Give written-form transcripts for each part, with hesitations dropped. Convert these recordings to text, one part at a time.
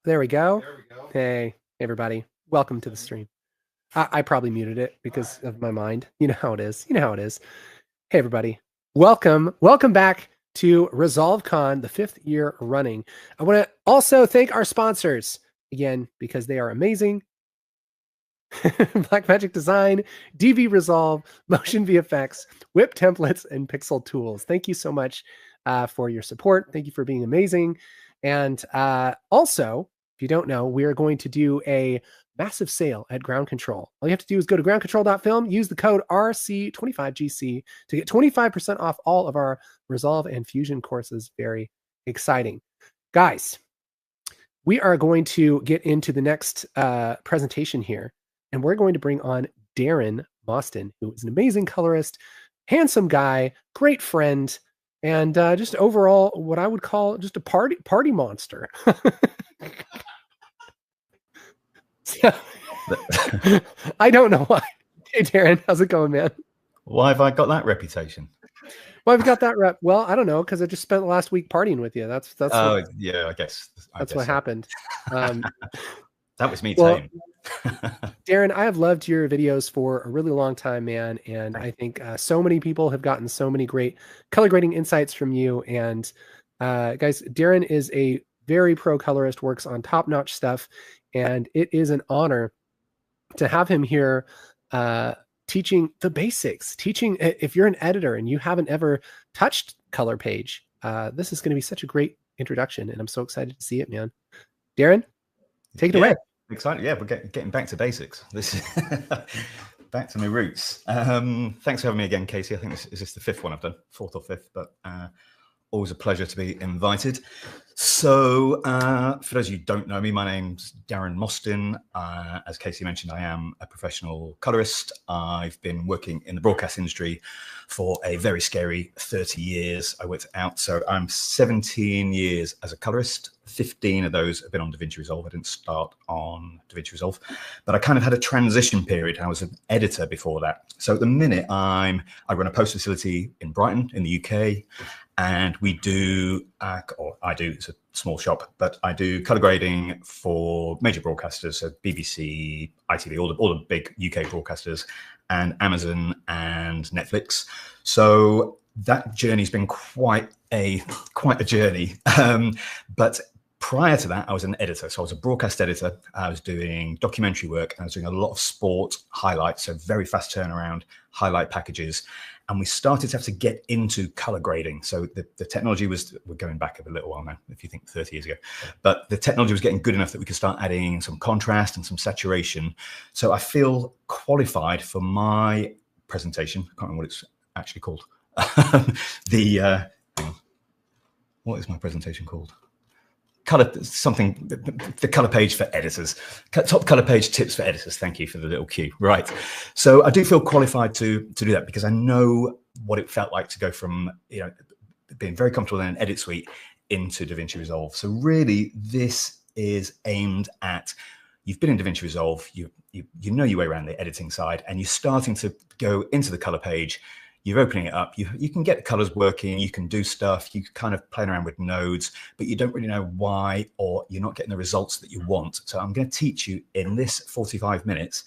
There we go. Hey, everybody. Welcome to the stream. I probably muted it because of my mind. You know how it is. Hey, everybody. Welcome back to ResolveCon, the 5th year running. I want to also thank our sponsors again because they are amazing. Blackmagic Design, DV Resolve, Motion VFX, Whip Templates, and Pixel Tools. Thank you so much for your support. Thank you for being amazing. And also, if you don't know, we are going to do a massive sale at Ground Control. All you have to do is go to groundcontrol.film, use the code RC25GC to get 25% off all of our Resolve and Fusion courses. Very exciting. Guys, we are going to get into the next presentation here, and we're going to bring on Darren Mostyn, who is an amazing colorist, handsome guy, great friend, and just overall what I would call just a party monster. I don't know why. Hey, Darren, how's it going, man? Why have I got that reputation? Well, I've got that rep. Well, I don't know, because I just spent the last week partying with you. That's. Oh, yeah, I guess that's what happened. That was me too. Darren, I have loved your videos for a really long time, man. And I think so many people have gotten so many great color grading insights from you. And guys, Darren is a very pro colorist, works on top-notch stuff. And it is an honor to have him here teaching the basics, if you're an editor and you haven't ever touched Color Page, this is going to be such a great introduction. And I'm so excited to see it, man. Darren, take it away. Excited. Yeah, we're getting back to basics. This is back to my roots. Thanks for having me again, Casey. I think this is the 5th one I've done, 4th or 5th, but always a pleasure to be invited. So for those of you who don't know me, my name's Darren Mostyn. As Casey mentioned, I am a professional colorist. I've been working in the broadcast industry for a very scary 30 years. I worked out, so I'm 17 years as a colorist. 15 of those have been on DaVinci Resolve. I didn't start on DaVinci Resolve, but I kind of had a transition period. I was an editor before that. So at the minute, I run a post facility in Brighton in the UK, and we do, it's a small shop, but I do color grading for major broadcasters, so BBC, ITV, all the big UK broadcasters, and Amazon and Netflix. So that journey's been quite a journey. But prior to that, I was an editor. So I was a broadcast editor. I was doing documentary work. I was doing a lot of sport highlights, so very fast turnaround highlight packages. And we started to have to get into color grading. So the technology we're going back a little while now, if you think 30 years ago, but the technology was getting good enough that we could start adding some contrast and some saturation. So I feel qualified for my presentation. I can't remember what it's actually called. What is my presentation called? The color page for editors, top color page tips for editors. Thank you for the little cue. Right. So I do feel qualified to do that because I know what it felt like to go from, being very comfortable in an edit suite into DaVinci Resolve. So really this is aimed at, you've been in DaVinci Resolve, you know your way around the editing side, and you're starting to go into the color page. You're opening it up, you can get the colors working, you can do stuff, you kind of playing around with nodes, but you don't really know why, or you're not getting the results that you want. So I'm going to teach you in this 45 minutes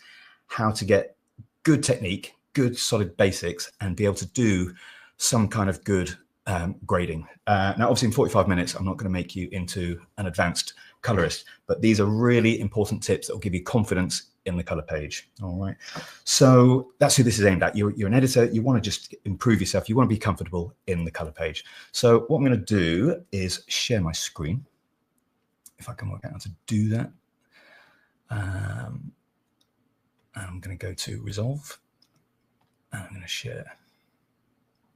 how to get good technique, good solid basics, and be able to do some kind of good grading. Now, obviously in 45 minutes, I'm not going to make you into an advanced colorist, but these are really important tips that will give you confidence in the color page. All right. So that's who this is aimed at. You're an editor. You want to just improve yourself. You want to be comfortable in the color page. So what I'm going to do is share my screen. If I can work out how to do that. I'm going to go to Resolve. And I'm going to share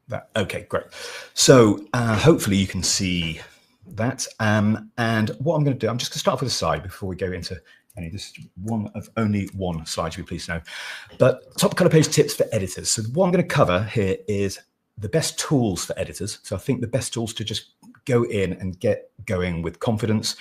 that. Okay, great. So hopefully you can see that. And what I'm going to do, I'm just going to start off with a slide before we go into this is only one slide, you'll be pleased to know. But top color page tips for editors. So what I'm going to cover here is the best tools for editors. So I think the best tools to just go in and get going with confidence,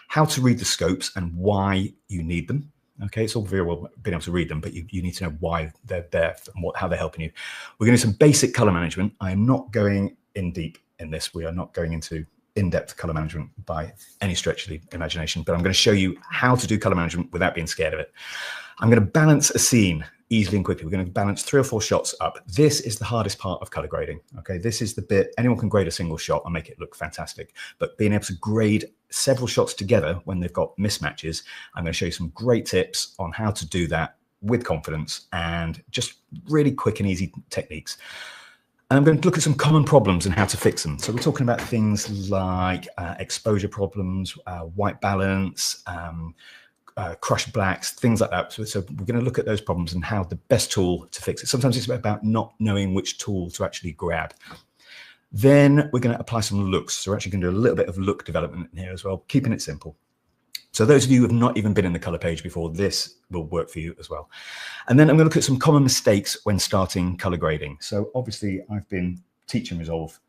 how to read the scopes and why you need them. Okay, it's all very well being able to read them, but you need to know why they're there and how they're helping you. We're going to do some basic color management. I am not going in deep in this. We are not going into in-depth color management by any stretch of the imagination, but I'm going to show you how to do color management without being scared of it. I'm going to balance a scene easily and quickly. We're going to balance 3 or 4 shots up. This is the hardest part of color grading. Okay, this is the bit anyone can grade a single shot and make it look fantastic, but being able to grade several shots together when they've got mismatches, I'm going to show you some great tips on how to do that with confidence and just really quick and easy techniques. And I'm going to look at some common problems and how to fix them. So we're talking about things like exposure problems, white balance, crushed blacks, things like that. So we're going to look at those problems and how the best tool to fix it. Sometimes it's about not knowing which tool to actually grab. Then we're going to apply some looks. So we're actually going to do a little bit of look development in here as well, keeping it simple. So those of you who have not even been in the color page before, this will work for you as well. And then I'm going to look at some common mistakes when starting color grading. So obviously I've been teaching Resolve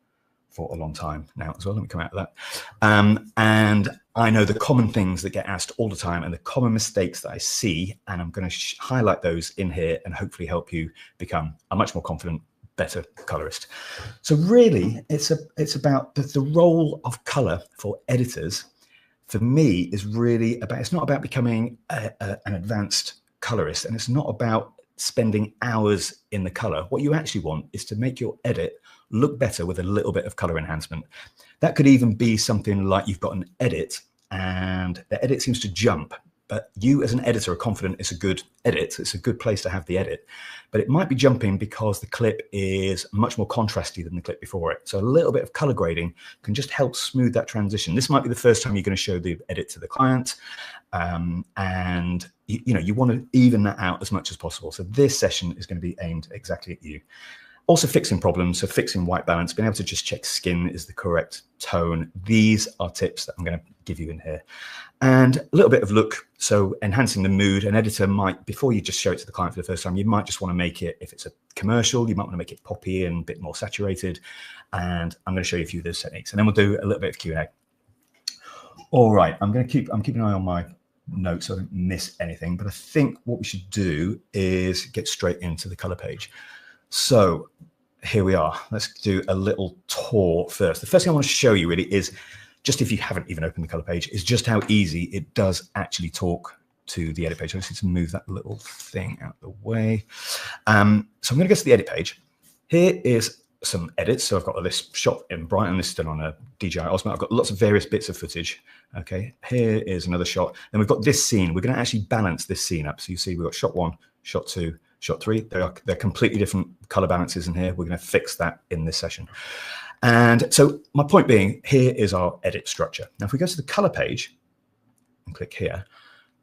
for a long time now as well. Let me come out of that. And I know the common things that get asked all the time and the common mistakes that I see, and I'm going to highlight those in here and hopefully help you become a much more confident, better colorist. So really it's about the role of color for editors. For me, is really about, it's not about becoming an advanced colorist, and it's not about spending hours in the color. What you actually want is to make your edit look better with a little bit of color enhancement. That could even be something like you've got an edit and the edit seems to jump, but you as an editor are confident it's a good edit. It's a good place to have the edit, but it might be jumping because the clip is much more contrasty than the clip before it. So a little bit of color grading can just help smooth that transition. This might be the first time you're going to show the edit to the client. And you want to even that out as much as possible. So this session is going to be aimed exactly at you. Also fixing problems, so fixing white balance, being able to just check skin is the correct tone. These are tips that I'm going to give you in here. And a little bit of look, so enhancing the mood. An editor might, before you just show it to the client for the first time, you might just want to make it, if it's a commercial, you might want to make it poppy and a bit more saturated. And I'm going to show you a few of those techniques. And then we'll do a little bit of Q&A. All right, I'm keeping an eye on my notes so I don't miss anything. But I think what we should do is get straight into the color page. So here we are. Let's do a little tour first. The first thing I want to show you really is, just if you haven't even opened the color page, is just how easy it does actually talk to the edit page. I just need to move that little thing out of the way. So I'm going to go to the edit page. Here is some edits. So I've got this shot in Brighton. This is done on a DJI Osmo. I've got lots of various bits of footage. Okay, here is another shot. Then we've got this scene. We're going to actually balance this scene up. So you see we've got shot 1, shot 2, shot 3. They're completely different color balances in here. We're going to fix that in this session. And so my point being, here is our edit structure. Now, if we go to the color page and click here,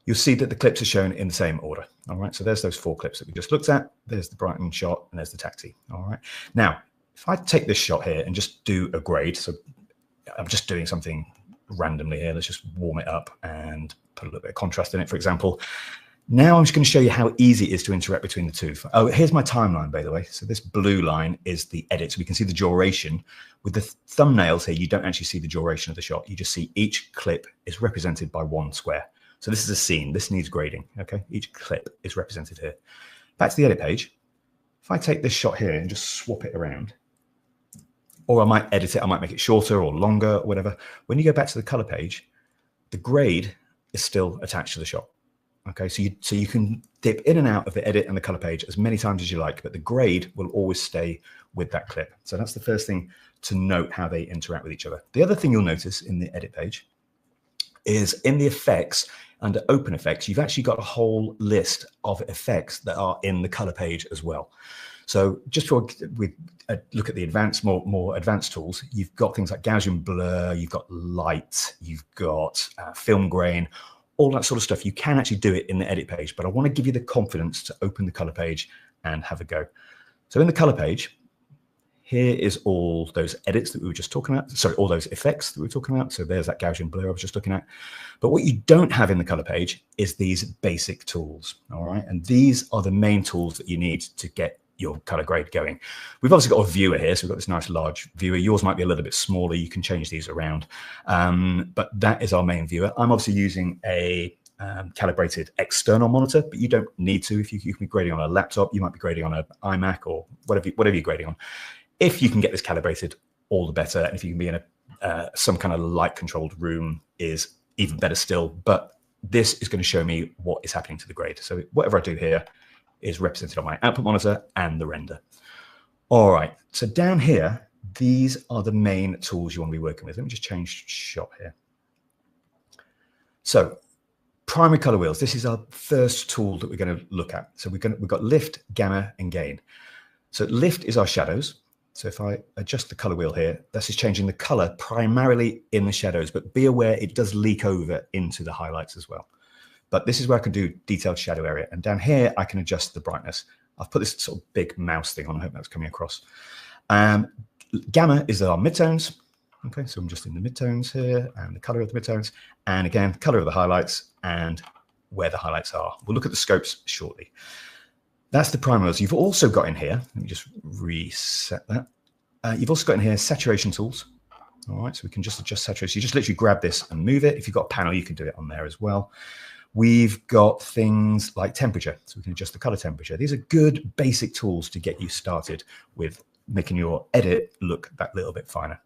you'll see that the clips are shown in the same order. All right, so there's those 4 clips that we just looked at. There's the Brighton shot and there's the taxi. All right. Now, if I take this shot here and just do a grade, so I'm just doing something randomly here. Let's just warm it up and put a little bit of contrast in it, for example. Now I'm just going to show you how easy it is to interact between the two. Oh, here's my timeline, by the way. So this blue line is the edit. So we can see the duration. With the thumbnails here, you don't actually see the duration of the shot. You just see each clip is represented by 1 square. So this is a scene. This needs grading. Okay, each clip is represented here. Back to the edit page. If I take this shot here and just swap it around, or I might edit it, I might make it shorter or longer, or whatever. When you go back to the color page, the grade is still attached to the shot. Okay, so you can dip in and out of the edit and the color page as many times as you like, but the grade will always stay with that clip. So that's the first thing to note, how they interact with each other. The other thing you'll notice in the edit page is in the effects, under open effects, you've actually got a whole list of effects that are in the color page as well. So just before we look at the advanced, more advanced tools, you've got things like Gaussian blur, you've got light, you've got film grain, all that sort of stuff. You can actually do it in the edit page, but I want to give you the confidence to open the color page and have a go. So in the color page, here is all those edits that we were just talking about. Sorry, all those effects that we were talking about. So there's that Gaussian blur I was just looking at. But what you don't have in the color page is these basic tools. All right. And these are the main tools that you need to get your color grade going. We've obviously got a viewer here, so we've got this nice large viewer. Yours might be a little bit smaller. You can change these around, but that is our main viewer. I'm obviously using a calibrated external monitor, but you don't need to. If you can be grading on a laptop, you might be grading on an iMac or whatever you're grading on. If you can get this calibrated, all the better. And if you can be in a some kind of light controlled room is even better still, but this is going to show me what is happening to the grade. So whatever I do here is represented on my output monitor and the render. All right, so down here, these are the main tools you want to be working with. Let me just change shot here. So primary color wheels, this is our first tool that we're going to look at. So we've got lift, gamma, and gain. So lift is our shadows. So if I adjust the color wheel here, this is changing the color primarily in the shadows, but be aware it does leak over into the highlights as well. But this is where I can do detailed shadow area. And down here, I can adjust the brightness. I've put this sort of big mouse thing on. I hope that's coming across. Gamma is our midtones. Okay, so I'm just in the midtones here and the color of the midtones. And again, color of the highlights and where the highlights are. We'll look at the scopes shortly. That's the primers. You've also got in here, let me just reset that. You've also got in here saturation tools. All right, so we can just adjust saturation. You just literally grab this and move it. If you've got a panel, you can do it on there as well. We've got things like temperature, so we can adjust the color temperature. These are good basic tools to get you started with making your edit look that little bit finer.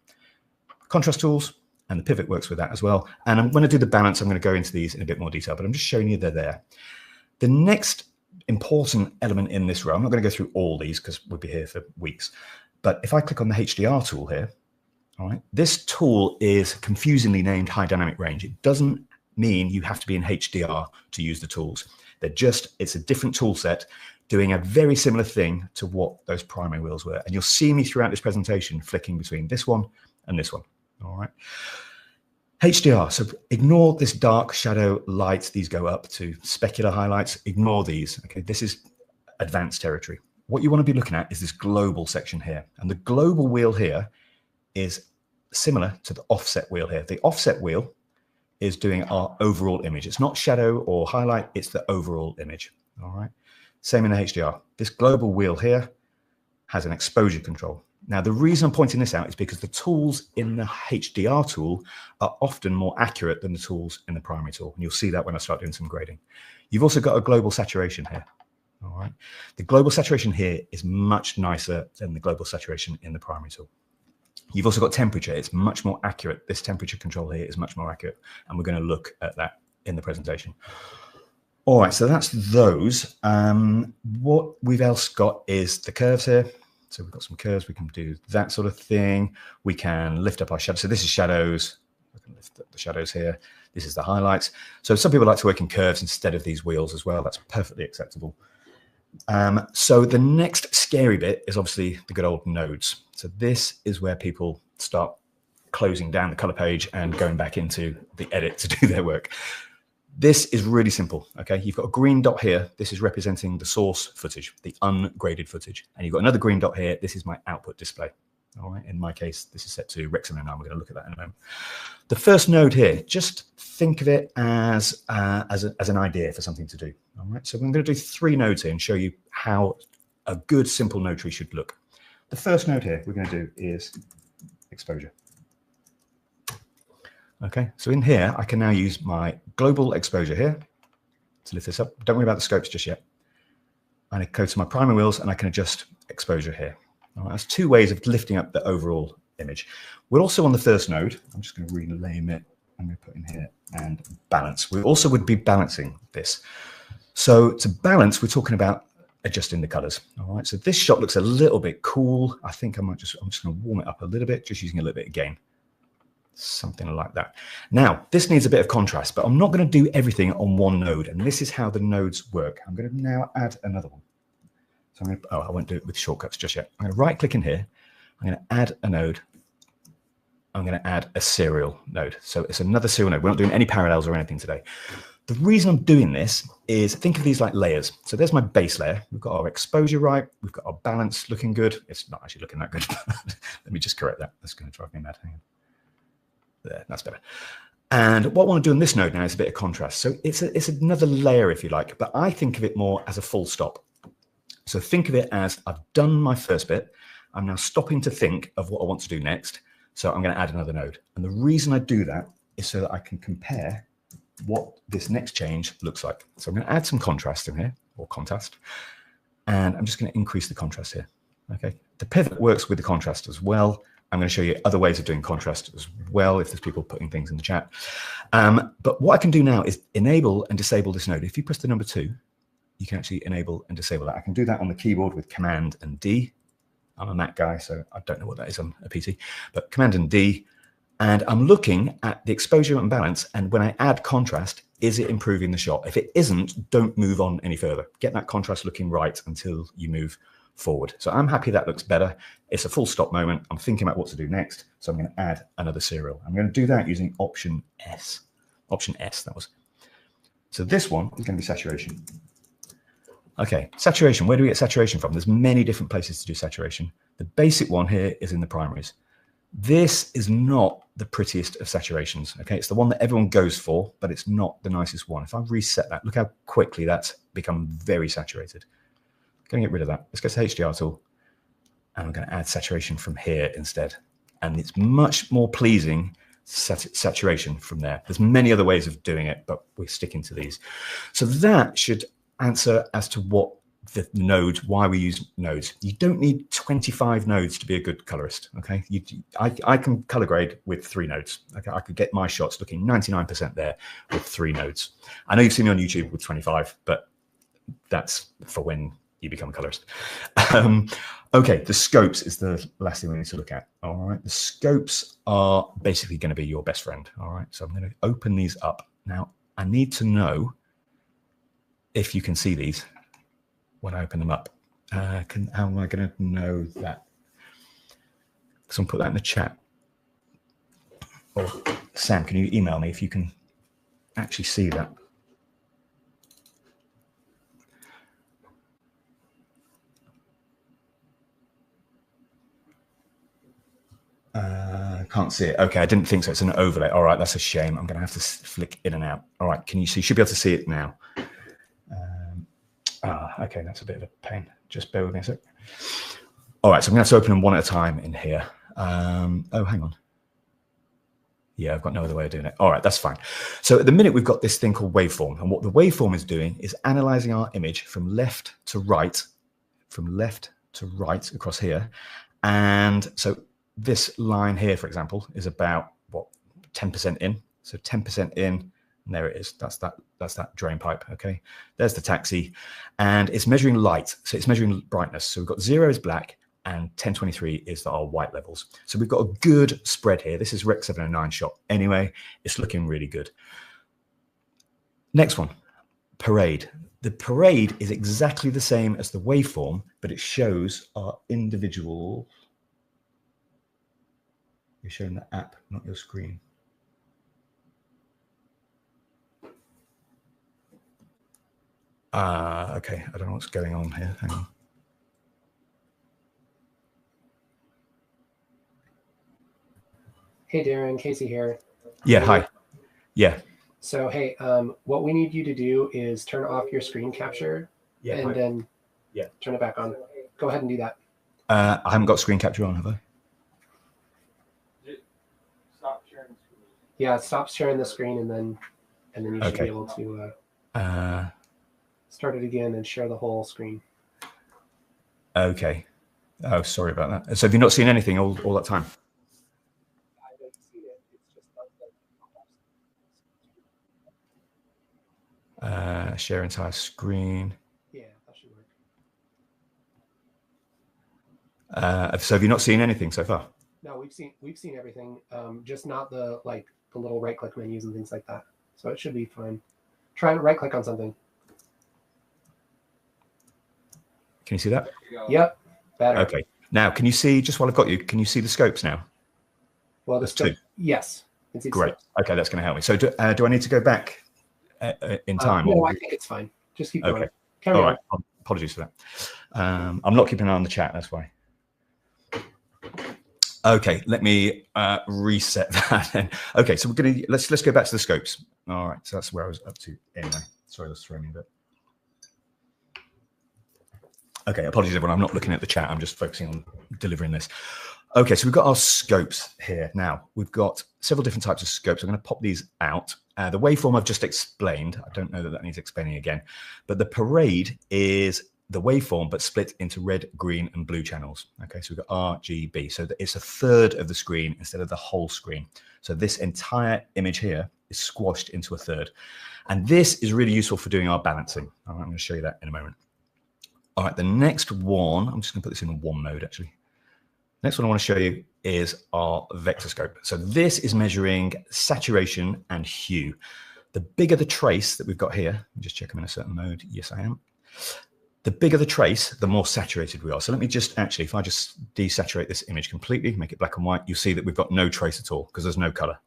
Contrast tools, and the pivot works with that as well. And I'm going to do the balance. I'm going to go into these in a bit more detail, but I'm just showing you they're there. The next important element in this row, I'm not going to go through all these because we'll be here for weeks, but if I click on the HDR tool here, all right, this tool is confusingly named high dynamic range. It doesn't mean you have to be in HDR to use the tools. It's a different tool set doing a very similar thing to what those primary wheels were. And you'll see me throughout this presentation flicking between this one and this one. All right. HDR, so ignore this dark shadow light. These go up to specular highlights. Ignore these. Okay, this is advanced territory. What you want to be looking at is this global section here. And the global wheel here is similar to the offset wheel here. The offset wheel is doing our overall image. It's not shadow or highlight, it's the overall image. All right. Same in the HDR. This global wheel here has an exposure control. Now, the reason I'm pointing this out is because the tools in the HDR tool are often more accurate than the tools in the primary tool. And you'll see that when I start doing some grading. You've also got a global saturation here. All right. The global saturation here is much nicer than the global saturation in the primary tool. You've also got temperature. It's much more accurate. This temperature control here is much more accurate. And we're going to look at that in the presentation. All right, so that's those. What we've else got is the curves here. So we've got some curves. We can do that sort of thing. We can lift up our shadows. So this is shadows. I can lift up the shadows here. This is the highlights. So some people like to work in curves instead of these wheels as well. That's perfectly acceptable. So the next scary bit is obviously the good old nodes. So this is where people start closing down the color page and going back into the edit to do their work. This is really simple, okay? You've got a green dot here. This is representing the source footage, the ungraded footage. And you've got another green dot here. This is my output display, all right? In my case, this is set to Rexam, and we're going to look at that in a moment. The first node here, just think of it as an idea for something to do, all right? So I'm going to do 3 nodes here and show you how a good simple node tree should look. The first node here we're going to do is exposure. Okay, so in here, I can now use my global exposure here to lift this up. Don't worry about the scopes just yet. And I go to my primary wheels and I can adjust exposure here. All right, that's 2 ways of lifting up the overall image. We're also on the first node. I'm just going to rename it. I'm going to put in here and balance. We also would be balancing this. So to balance, we're talking about adjusting the colors. All right, so this shot looks a little bit cool. I think I'm just going to warm it up a little bit, just using a little bit of gain. Something like that. Now, this needs a bit of contrast, but I'm not going to do everything on one node. And this is how the nodes work. I'm going to now add another one. So I'm going to, I won't do it with shortcuts just yet. I'm going to right click in here. I'm going to add a node. I'm going to add a serial node. So it's another serial node. We're not doing any parallels or anything today. The reason I'm doing this is think of these like layers. So there's my base layer. We've got our exposure right. We've got our balance looking good. It's not actually looking that good. Let me just correct that. That's going to drive me mad. Hang on. There, that's better. And what I want to do in this node now is a bit of contrast. So it's another layer, if you like, but I think of it more as a full stop. So think of it as I've done my first bit. I'm now stopping to think of what I want to do next. So I'm going to add another node. And the reason I do that is so that I can compare what this next change looks like. So I'm going to add some contrast in here, or contrast. And I'm just going to increase the contrast here. Okay. The pivot works with the contrast as well. I'm going to show you other ways of doing contrast as well, if there's people putting things in the chat. But what I can do now is enable and disable this node. If you press the number 2, you can actually enable and disable that. I can do that on the keyboard with Command and D. I'm a Mac guy, so I don't know what that is on a PC, but Command and D. And I'm looking at the exposure and balance. And when I add contrast, is it improving the shot? If it isn't, don't move on any further. Get that contrast looking right until you move forward. So I'm happy that looks better. It's a full stop moment. I'm thinking about what to do next. So I'm going to add another serial. I'm going to do that using Option S. Option S, that was. So this one is going to be saturation. Okay, saturation. Where do we get saturation from? There's many different places to do saturation. The basic one here is in the primaries. This is not the prettiest of saturations. Okay, it's the one that everyone goes for, but it's not the nicest one. If I reset that, look how quickly that's become very saturated. I'm going to get rid of that. Let's go to HDR tool, and I'm going to add saturation from here instead. And it's much more pleasing saturation from there. There's many other ways of doing it, but we're sticking to these. So that should answer as to what the nodes, why we use nodes. You don't need 25 nodes to be a good colorist. Okay, I can color grade with 3 nodes. Okay, I could get my shots looking 99% there with 3 nodes. I know you've seen me on YouTube with 25, but that's for when you become a colorist. Okay, the scopes is the last thing we need to look at. All right, the scopes are basically going to be your best friend. All right, so I'm going to open these up now. I need to know if you can see these when I open them up. How am I going to know that? Someone put that in the chat. Or Sam, can you email me if you can actually see that? Can't see it. Okay, I didn't think so. It's an overlay. All right, that's a shame. I'm going to have to flick in and out. All right, can you see? You should be able to see it now. Okay, that's a bit of a pain. Just bear with me a sec. All right, so I'm going to have to open them one at a time in here. Oh, hang on. Yeah, I've got no other way of doing it. All right, that's fine. So at the minute, we've got this thing called waveform. And what the waveform is doing is analyzing our image from left to right across here. And so this line here, for example, is about, what, 10% in. So 10% in. And there it is. That's that drain pipe. Okay, there's the taxi, and it's measuring light. So it's measuring brightness. So we've got 0 is black, and 1023 is our white levels. So we've got a good spread here. This is Rec 709 shot. Anyway, it's looking really good. Next one, parade. The parade is exactly the same as the waveform, but it shows our individual. You're showing the app, not your screen. Okay, I don't know what's going on here. Hang on. Hey, Darren, Casey here. Yeah, hi. Yeah. So, hey, what we need you to do is turn off your screen capture and then turn it back on. Go ahead and do that. I haven't got screen capture on, have I? Stop sharing the screen. Yeah, stop sharing the screen, and then you should be able to start it again and share the whole screen. Okay. Oh, sorry about that. So have you not seen anything all that time? I haven't seen it. It's just Share entire screen. yeah, that should work. So have you not seen anything so far? No, we've seen everything. Just not the little right click menus and things like that. So it should be fine. Try and right click on something. Can you see that? Yep. Better. Okay. Now, can you see, just while I've got you, can you see the scopes now? Well, There's 2. Yes. Great. Okay, that's going to help me. So do I need to go back in time? No, I think it's fine. Just keep going. Okay. Carry All on. right. Apologies for that. I'm not keeping an eye on the chat. That's why. Okay, let me reset that then. Okay, so we're going to let's go back to the scopes. All right, so that's where I was up to anyway. Sorry, that's throwing me a bit. Okay, apologies everyone. I'm not looking at the chat. I'm just focusing on delivering this. Okay, so we've got our scopes here. Now, we've got several different types of scopes. I'm going to pop these out. The waveform I've just explained. I don't know that needs explaining again. But the parade is the waveform, but split into red, green, and blue channels. Okay, so we've got RGB. So it's a third of the screen instead of the whole screen. So this entire image here is squashed into a third. And this is really useful for doing our balancing. All right, I'm going to show you that in a moment. All right, the next one, I'm just going to put this in one mode actually. Next one I want to show you is our vector scope. So this is measuring saturation and hue. The bigger the trace that we've got here, let me just check I'm in a certain mode. Yes, I am. The bigger the trace, the more saturated we are. So let me just actually, if I just desaturate this image completely, make it black and white, you'll see that we've got no trace at all because there's no color.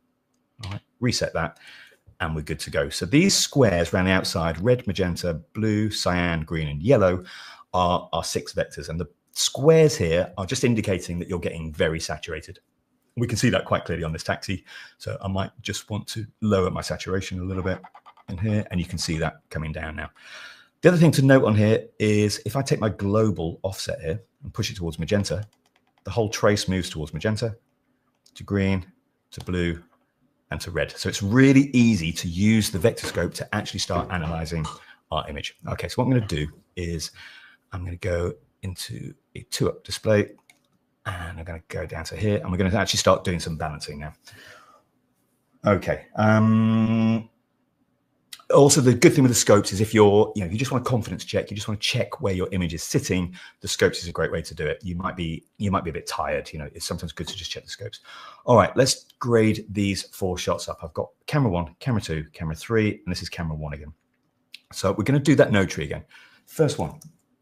All right, reset that and we're good to go. So these squares around the outside, red, magenta, blue, cyan, green, and yellow are our 6 vectors. And the squares here are just indicating that you're getting very saturated. We can see that quite clearly on this taxi. So I might just want to lower my saturation a little bit in here, and you can see that coming down now. The other thing to note on here is if I take my global offset here and push it towards magenta, the whole trace moves towards magenta, to green, to blue, and to red. So it's really easy to use the vector scope to actually start analyzing our image. Okay, so what I'm going to do is I'm going to go into a 2-up display, and I'm going to go down to here, and we're going to actually start doing some balancing now. Okay. Also, the good thing with the scopes is if you're, you just want a confidence check, you just want to check where your image is sitting, the scopes is a great way to do it. You might be a bit tired. It's sometimes good to just check the scopes. All right, let's grade these 4 shots up. I've got camera 1, camera 2, camera 3, and this is camera 1 again. So we're going to do that node tree again. First one,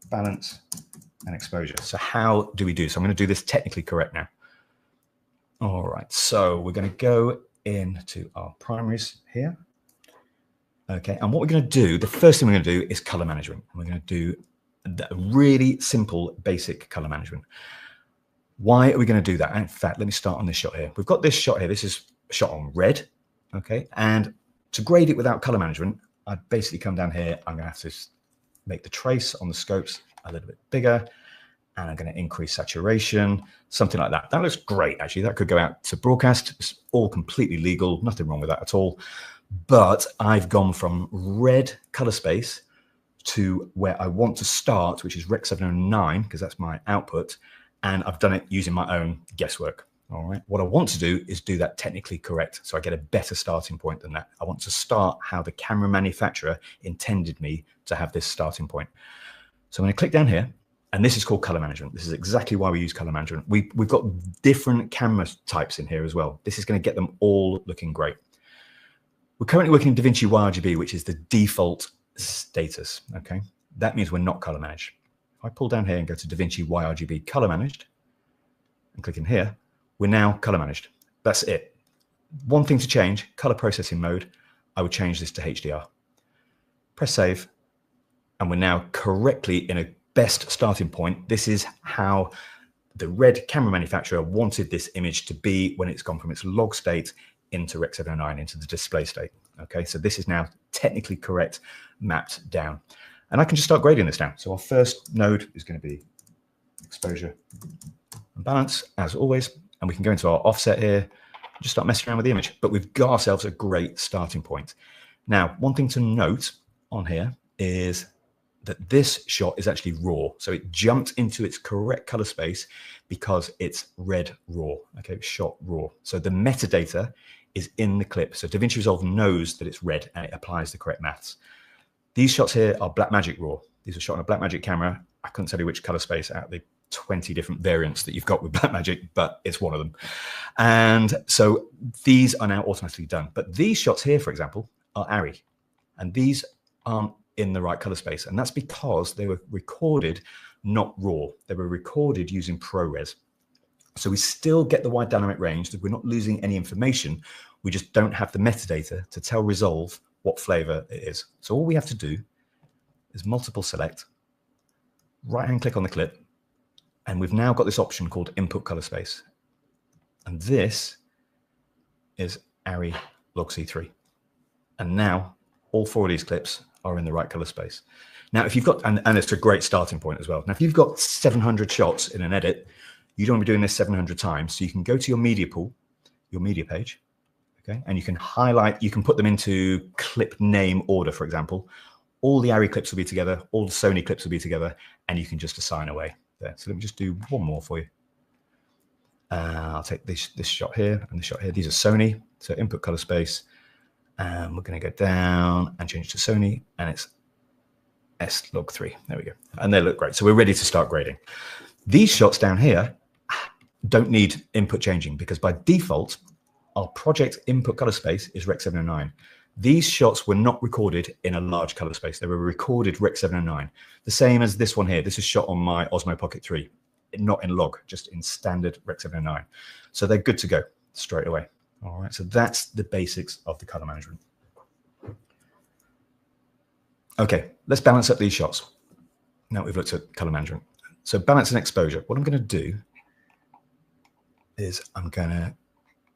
balance and exposure. So how do we do? So I'm going to do this technically correct now. All right, so we're going to go into our primaries here. Okay, and what we're going to do, the first thing we're going to do is color management. We're going to do the really simple, basic color management. Why are we going to do that? In fact, let me start on this shot here. We've got this shot here. This is a shot on red. Okay, and to grade it without color management, I'd basically come down here. I'm going to have to make the trace on the scopes a little bit bigger, and I'm going to increase saturation, something like that. That looks great, actually. That could go out to broadcast. It's all completely legal. Nothing wrong with that at all. But I've gone from red color space to where I want to start, which is Rec 709, because that's my output. And I've done it using my own guesswork. All right. What I want to do is do that technically correct, so I get a better starting point than that. I want to start how the camera manufacturer intended me to have this starting point. So I'm going to click down here, and this is called color management. This is exactly why we use color management. We've got different camera types in here as well. This is going to get them all looking great. We're currently working in DaVinci YRGB, which is the default status. Okay, that means we're not color managed. If I pull down here and go to DaVinci YRGB color managed and click in here, we're now color managed. That's it. One thing to change, color processing mode. I would change this to HDR. Press save, and we're now correctly in a best starting point. This is how the red camera manufacturer wanted this image to be when it's gone from its log state into Rec 709, into the display state. Okay, so this is now technically correct, mapped down. And I can just start grading this now. So our first node is going to be exposure and balance, as always. And we can go into our offset here, and just start messing around with the image. But we've got ourselves a great starting point. Now, one thing to note on here is that this shot is actually raw. So it jumped into its correct color space because it's red raw. Okay, it's shot raw. So the metadata is in the clip. So DaVinci Resolve knows that it's red and it applies the correct maths. These shots here are Blackmagic RAW. These are shot on a Blackmagic camera. I couldn't tell you which color space out of the 20 different variants that you've got with Blackmagic, but it's one of them. And so these are now automatically done. But these shots here, for example, are ARRI. And these aren't in the right color space. And that's because they were recorded not raw. They were recorded using ProRes. So we still get the wide dynamic range, that we're not losing any information. We just don't have the metadata to tell Resolve what flavor it is. So all we have to do is multiple select, right-hand click on the clip, and we've now got this option called input color space. And this is ARRI log C3. And now all 4 of these clips are in the right color space. Now, if you've got, and it's a great starting point as well. Now, if you've got 700 shots in an edit, you don't want to be doing this 700 times. So you can go to your media pool, your media page, okay? And you can highlight, you can put them into clip name order, for example, all the ARRI clips will be together, all the Sony clips will be together, and you can just assign away there. So let me just do one more for you. I'll take this shot here and this shot here. These are Sony, so input color space. And we're going to go down and change to Sony, and it's S-Log3. There we go. And they look great. So we're ready to start grading. These shots down here don't need input changing because by default, our project input color space is Rec 709. These shots were not recorded in a large color space. They were recorded Rec 709. The same as this one here. This is shot on my Osmo Pocket 3, not in log, just in standard Rec 709. So they're good to go straight away. All right, so that's the basics of the color management. Okay, let's balance up these shots. Now we've looked at color management. So balance and exposure. What I'm going to do is I'm going to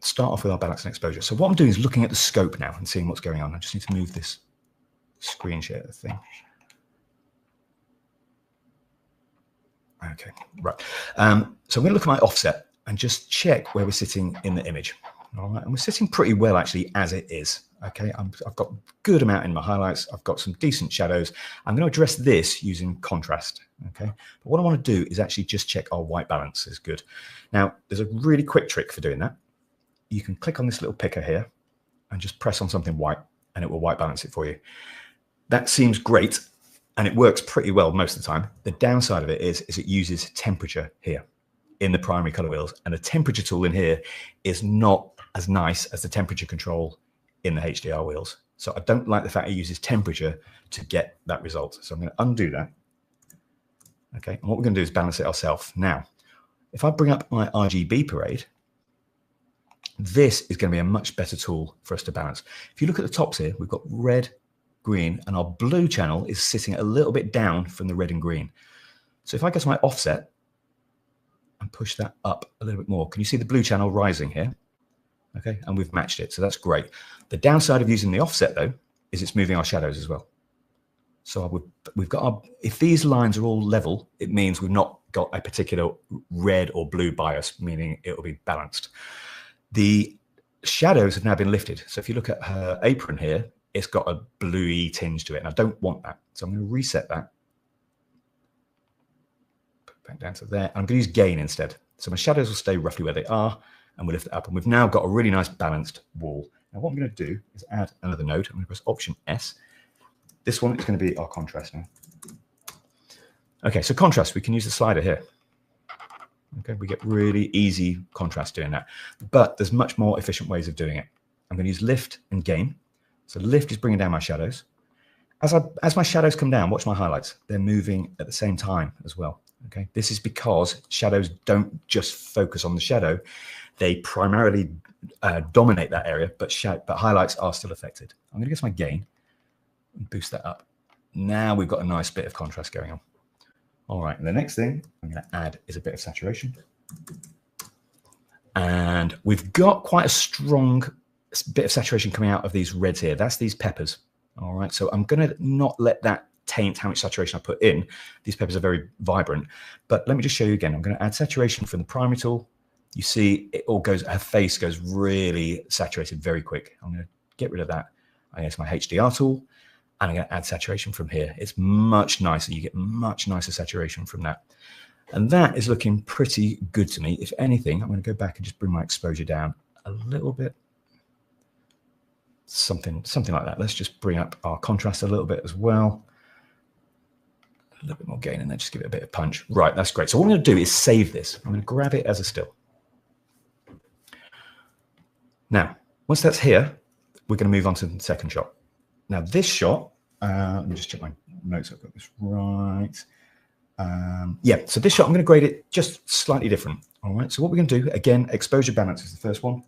start off with our balance and exposure. So what I'm doing is looking at the scope now and seeing what's going on. I just need to move this screen share thing. Okay, right. So I'm going to look at my offset and just check where we're sitting in the image. All right, and we're sitting pretty well actually as it is. Okay, I've got a good amount in my highlights. I've got some decent shadows. I'm going to address this using contrast. Okay, but what I want to do is actually just check our white balance is good. Now, there's a really quick trick for doing that. You can click on this little picker here and just press on something white and it will white balance it for you. That seems great and it works pretty well most of the time. The downside of it is it uses temperature here in the primary color wheels, and the temperature tool in here is not as nice as the temperature control in the HDR wheels. So I don't like the fact it uses temperature to get that result. So I'm going to undo that. Okay, and what we're going to do is balance it ourselves. Now, if I bring up my RGB parade, this is going to be a much better tool for us to balance. If you look at the tops here, we've got red, green, and our blue channel is sitting a little bit down from the red and green. So if I go to my offset and push that up a little bit more, can you see the blue channel rising here? Okay, and we've matched it, so that's great. The downside of using the offset though is it's moving our shadows as well. So we've got our, if these lines are all level, it means we've not got a particular red or blue bias, meaning it will be balanced. The shadows have now been lifted. So if you look at her apron here, it's got a bluey tinge to it, and I don't want that. So I'm going to reset that. Put it back down to there. I'm going to use gain instead. So my shadows will stay roughly where they are, and we'll lift it up. And we've now got a really nice balanced wall. Now what I'm going to do is add another node. I'm going to press Option S. This one is going to be our contrast now. Okay, so contrast, we can use the slider here. Okay, we get really easy contrast doing that. But there's much more efficient ways of doing it. I'm going to use lift and gain. So lift is bringing down my shadows. As my shadows come down, watch my highlights. They're moving at the same time as well. Okay, this is because shadows don't just focus on the shadow. They primarily dominate that area, but highlights are still affected. I'm going to get to my gain and boost that up. Now we've got a nice bit of contrast going on. All right, and the next thing I'm going to add is a bit of saturation. And we've got quite a strong bit of saturation coming out of these reds here. That's these peppers. All right, so I'm going to not let that taint how much saturation I put in. These peppers are very vibrant. But let me just show you again. I'm going to add saturation from the primary tool. You see it all goes, her face goes really saturated very quick. I'm going to get rid of that. I'm going to my HDR tool, and I'm going to add saturation from here. It's much nicer. You get much nicer saturation from that. And that is looking pretty good to me. If anything, I'm going to go back and just bring my exposure down a little bit. Something like that. Let's just bring up our contrast a little bit as well. A little bit more gain, and then just give it a bit of punch. Right, that's great. So what I'm going to do is save this. I'm going to grab it as a still. Now, once that's here, we're going to move on to the second shot. Now, this shot, let me just check my notes. I've got this right. Yeah, so this shot, I'm going to grade it just slightly different. All right, so what we're going to do, again, exposure balance is the first one.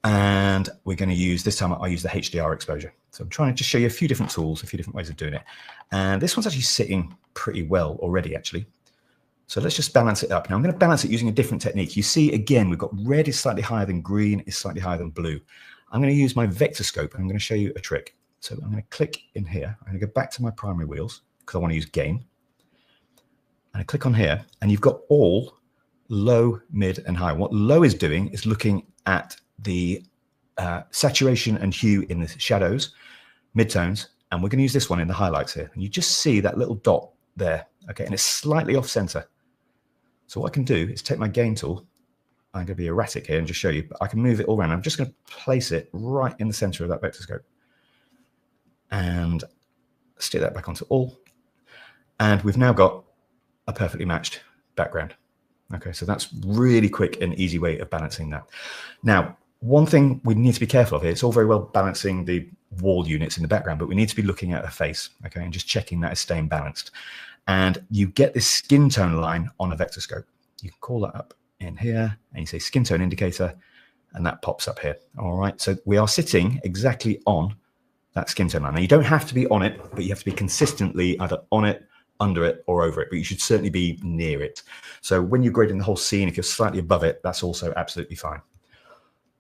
And we're going to use, this time I use the HDR exposure. So I'm trying to just show you a few different tools, a few different ways of doing it. And this one's actually sitting pretty well already, actually. So let's just balance it up. Now I'm going to balance it using a different technique. You see, again, we've got red is slightly higher than green, is slightly higher than blue. I'm going to use my vector scope, and I'm going to show you a trick. So I'm going to click in here. I'm going to go back to my primary wheels because I want to use gain. And I click on here, and you've got all low, mid, and high. What low is doing is looking at the saturation and hue in the shadows. midtones, and we're going to use this one in the highlights here. And you just see that little dot there, okay? And it's slightly off center. So what I can do is take my gain tool. I'm going to be erratic here and just show you, but I can move it all around. I'm just going to place it right in the center of that vector scope and stick that back onto all. And we've now got a perfectly matched background. Okay, so that's really quick and easy way of balancing that. Now, one thing we need to be careful of here, it's all very well balancing the wall units in the background, but we need to be looking at a face, okay, and just checking that it's staying balanced. And you get this skin tone line on a vector scope. You can call that up in here and you say skin tone indicator, and that pops up here. All right, so we are sitting exactly on that skin tone line. Now, you don't have to be on it, but you have to be consistently either on it, under it, or over it, but you should certainly be near it. So when you're grading the whole scene, if you're slightly above it, that's also absolutely fine.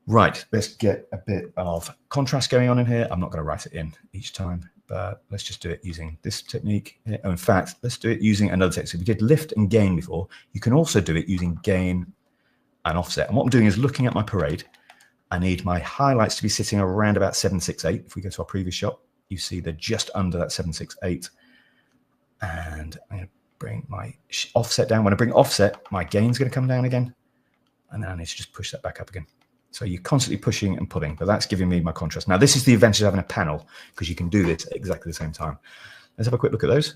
Right, let's get a bit of contrast going on in here. I'm not going to write it in each time, but let's just do it using this technique. Oh, in fact, let's do it using another technique. So we did lift and gain before. You can also do it using gain and offset. And what I'm doing is looking at my parade. I need my highlights to be sitting around about 768. If we go to our previous shot, you see they're just under that 768. And I'm going to bring my offset down. When I bring offset, my gain's going to come down again. And then I need to just push that back up again. So you're constantly pushing and pulling, but that's giving me my contrast. Now, this is the advantage of having a panel, because you can do this at exactly the same time. Let's have a quick look at those.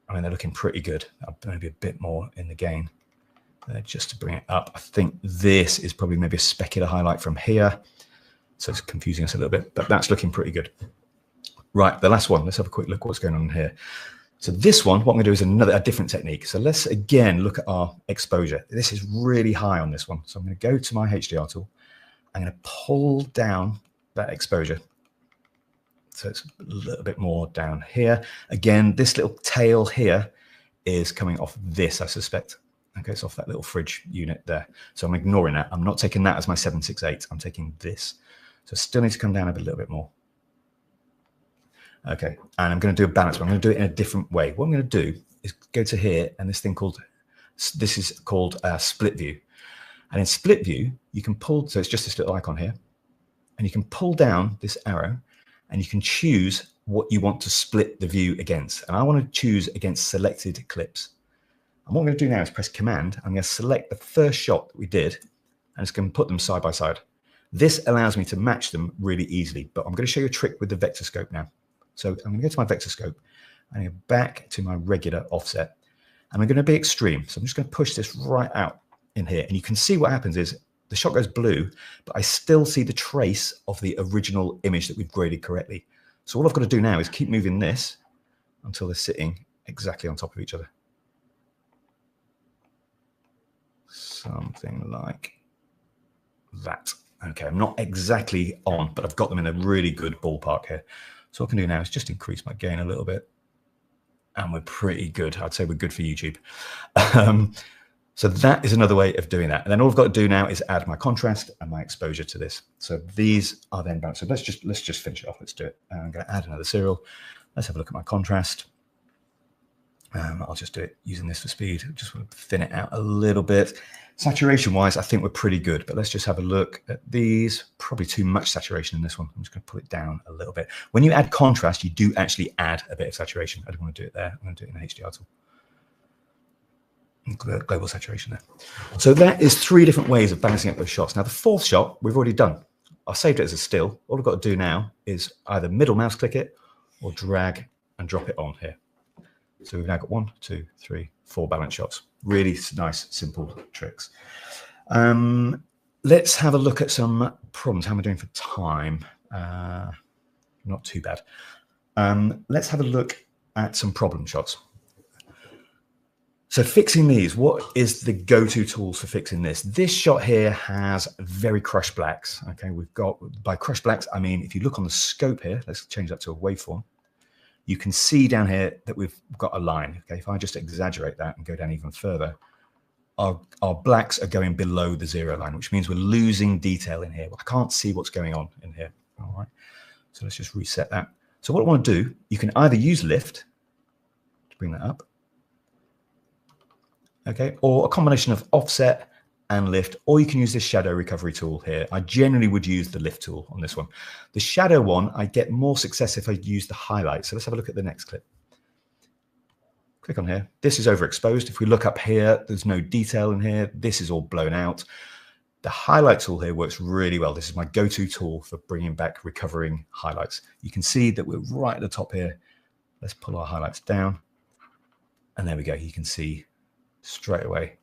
I mean, they're looking pretty good. Maybe a bit more in the gain just to bring it up. I think this is probably maybe a specular highlight from here. So it's confusing us a little bit, but that's looking pretty good. Right, the last one. Let's have a quick look what's going on here. So this one, what I'm going to do is a different technique. So let's again look at our exposure. This is really high on this one. So I'm going to go to my HDR tool. I'm going to pull down that exposure. So it's a little bit more down here. Again, this little tail here is coming off this, I suspect. Okay, it's off that little fridge unit there. So I'm ignoring that. I'm not taking that as my 768. I'm taking this. So still need to come down a little bit more. Okay, and I'm going to do a balance, but I'm going to do it in a different way. What I'm going to do is go to here, and this is called split view. And in split view, you can pull, so it's just this little icon here, and you can pull down this arrow, and you can choose what you want to split the view against. And I want to choose against selected clips. And what I'm going to do now is press Command. I'm going to select the first shot that we did, and it's going to put them side by side. This allows me to match them really easily, but I'm going to show you a trick with the vector scope now. So I'm going to go to my vector scope and go back to my regular offset. And I'm going to be extreme. So I'm just going to push this right out in here. And you can see what happens is the shot goes blue, but I still see the trace of the original image that we've graded correctly. So all I've got to do now is keep moving this until they're sitting exactly on top of each other. Something like that. Okay, I'm not exactly on, but I've got them in a really good ballpark here. So what I can do now is just increase my gain a little bit. And we're pretty good. I'd say we're good for YouTube. So that is another way of doing that. And then all I've got to do now is add my contrast and my exposure to this. So these are then balanced. So let's just finish it off. Let's do it. And I'm going to add another serial. Let's have a look at my contrast. I'll just do it using this for speed. Just want to thin it out a little bit. Saturation wise, I think we're pretty good, but let's just have a look at these. Probably too much saturation in this one. I'm just going to pull it down a little bit. When you add contrast, you do actually add a bit of saturation. I don't want to do it there. I'm going to do it in the HDR tool. Global saturation there. So that is 3 different ways of balancing up those shots. Now the 4th shot we've already done. I've saved it as a still. All I've got to do now is either middle mouse click it or drag and drop it on here. So we've now got 1, 2, 3, 4 balance shots. Really nice, simple tricks. Let's have a look at some problems. How am I doing for time? Not too bad. Let's have a look at some problem shots. So fixing these, what is the go-to tools for fixing this? This shot here has very crushed blacks. Okay, we've got, by crushed blacks, I mean, if you look on the scope here, let's change that to a waveform. You can see down here that we've got a line. Okay, if I just exaggerate that and go down even further, our blacks are going below the 0 line, which means we're losing detail in here. I can't see what's going on in here. All right, so let's just reset that. So what I want to do, you can either use lift to bring that up, okay, or a combination of offset and lift, or you can use this shadow recovery tool here. I generally would use the lift tool on this one. The shadow one, I get more success if I use the highlight. So let's have a look at the next clip. Click on here. This is overexposed. If we look up here, there's no detail in here. This is all blown out. The highlight tool here works really well. This is my go-to tool for bringing back recovering highlights. You can see that we're right at the top here. Let's pull our highlights down. And there we go. You can see straight away.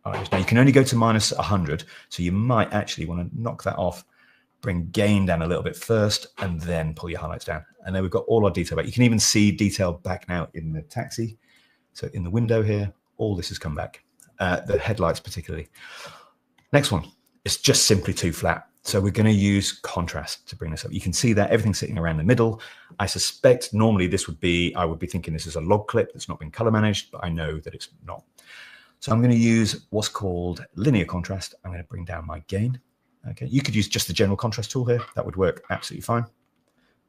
All right, now you can only go to minus 100. So you might actually want to knock that off, bring gain down a little bit first, and then pull your highlights down. And then we've got all our detail back. You can even see detail back now in the taxi. So in the window here, all this has come back. The headlights particularly. Next one, it's just simply too flat. So we're going to use contrast to bring this up. You can see that everything's sitting around the middle. I suspect normally this would be, I would be thinking this is a log clip that's not been color managed, but I know that it's not. So I'm going to use what's called linear contrast. I'm going to bring down my gain. Okay, you could use just the general contrast tool here. That would work absolutely fine.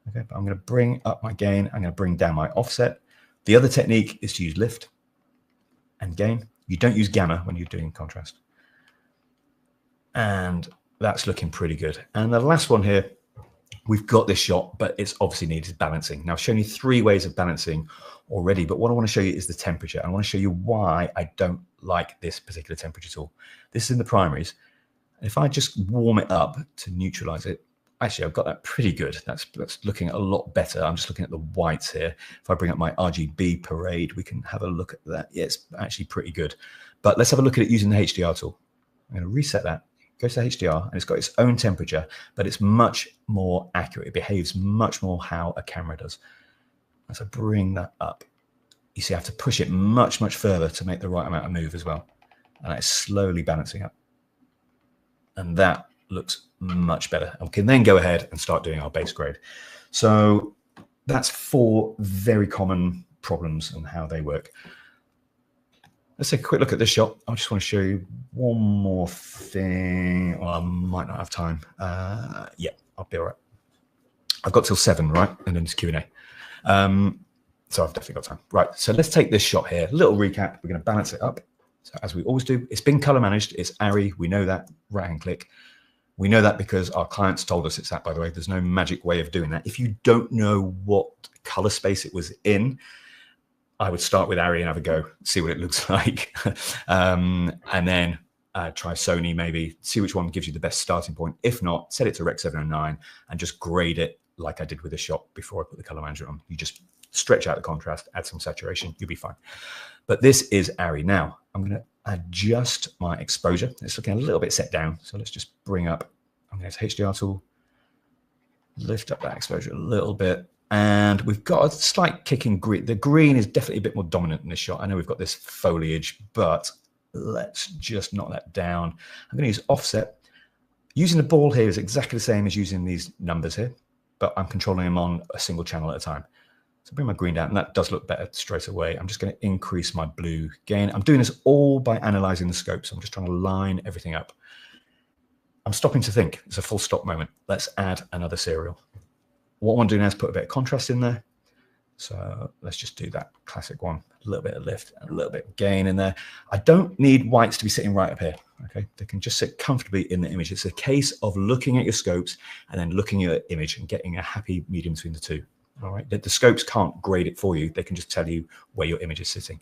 Okay, but I'm going to bring up my gain. I'm going to bring down my offset. The other technique is to use lift and gain. You don't use gamma when you're doing contrast. And that's looking pretty good. And the last one here, we've got this shot, but it's obviously needed balancing. Now, I've shown you 3 ways of balancing already, but what I want to show you is the temperature. I want to show you why I don't like this particular temperature tool. This is in the primaries. If I just warm it up to neutralize it, actually, I've got that pretty good. That's looking a lot better. I'm just looking at the whites here. If I bring up my RGB parade, we can have a look at that. Yeah, it's actually pretty good. But let's have a look at it using the HDR tool. I'm going to reset that. Go to the HDR, and it's got its own temperature, but it's much more accurate. It behaves much more how a camera does. As I bring that up, you see I have to push it much, much further to make the right amount of move as well. And it's slowly balancing up. And that looks much better. And we can then go ahead and start doing our base grade. So that's 4 very common problems and how they work. Let's take a quick look at this shot. I just want to show you one more thing. Well, I might not have time. Yeah, I'll be all right. I've got till 7, right? And then it's Q&A. So I've definitely got time. Right, so let's take this shot here. Little recap. We're going to balance it up. So as we always do, it's been color managed. It's ARRI. We know that. Right-hand click. We know that because our clients told us it's that, by the way. There's no magic way of doing that. If you don't know what color space it was in, I would start with ARRI and have a go, see what it looks like. And then try Sony maybe, see which one gives you the best starting point. If not, set it to Rec 709 and just grade it like I did with the shot before I put the color manager on. You just stretch out the contrast, add some saturation, you'll be fine. But this is ARRI. Now, I'm going to adjust my exposure. It's looking a little bit set down. So let's just bring up, I'm going to HDR tool, lift up that exposure a little bit. And we've got a slight kick in green. The green is definitely a bit more dominant in this shot. I know we've got this foliage, but let's just knock that down. I'm going to use offset. Using the ball here is exactly the same as using these numbers here, but I'm controlling them on a single channel at a time. So bring my green down, and that does look better straight away. I'm just going to increase my blue gain. I'm doing this all by analyzing the scope. So I'm just trying to line everything up. I'm stopping to think. It's a full stop moment. Let's add another serial. What I want to do now is put a bit of contrast in there. So let's just do that classic one. A little bit of lift and a little bit of gain in there. I don't need whites to be sitting right up here. Okay, they can just sit comfortably in the image. It's a case of looking at your scopes and then looking at your image and getting a happy medium between the two. All right, the scopes can't grade it for you. They can just tell you where your image is sitting.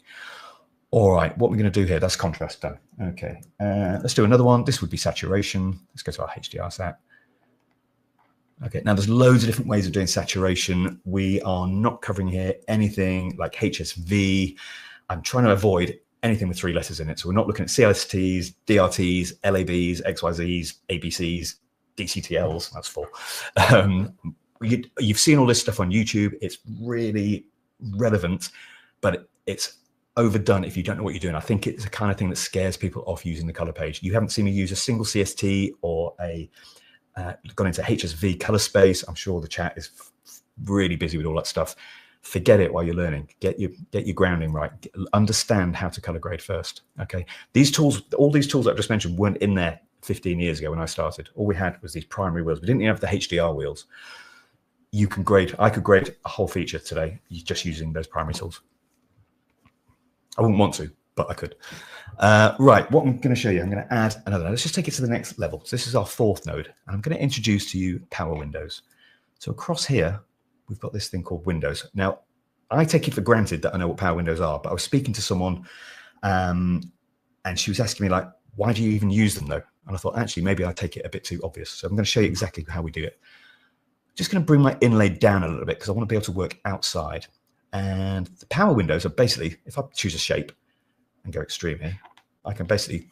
All right, what we're going to do here, that's contrast done. Okay, let's do another one. This would be saturation. Let's go to our HDR sat. Okay, now there's loads of different ways of doing saturation. We are not covering here anything like HSV. I'm trying to avoid anything with 3 letters in it. So we're not looking at CLSTs, DRTs, LABs, XYZs, ABCs, DCTLs. That's 4. You've seen all this stuff on YouTube. It's really relevant, but it's overdone if you don't know what you're doing. I think it's the kind of thing that scares people off using the color page. You haven't seen me use a single CST or a gone into HSV color space. I'm sure the chat is really busy with all that stuff. Forget it while you're learning. Get your grounding right. Understand how to color grade first. Okay, these tools, all these tools that I've just mentioned, weren't in there 15 years ago when I started. All we had was these primary wheels. We didn't even have the HDR wheels. You can grade. I could grade a whole feature today just using those primary tools. I wouldn't want to, but I could. Right, what I'm going to show you, I'm going to add another. Let's just take it to the next level. So this is our fourth node. And I'm going to introduce to you Power Windows. So across here, we've got this thing called Windows. Now, I take it for granted that I know what Power Windows are, but I was speaking to someone and she was asking me, like, why do you even use them, though? And I thought, actually, maybe I take it a bit too obvious. So I'm going to show you exactly how we do it. Just going to bring my inlay down a little bit because I want to be able to work outside. And the Power Windows are basically, if I choose a shape and go extreme here, I can basically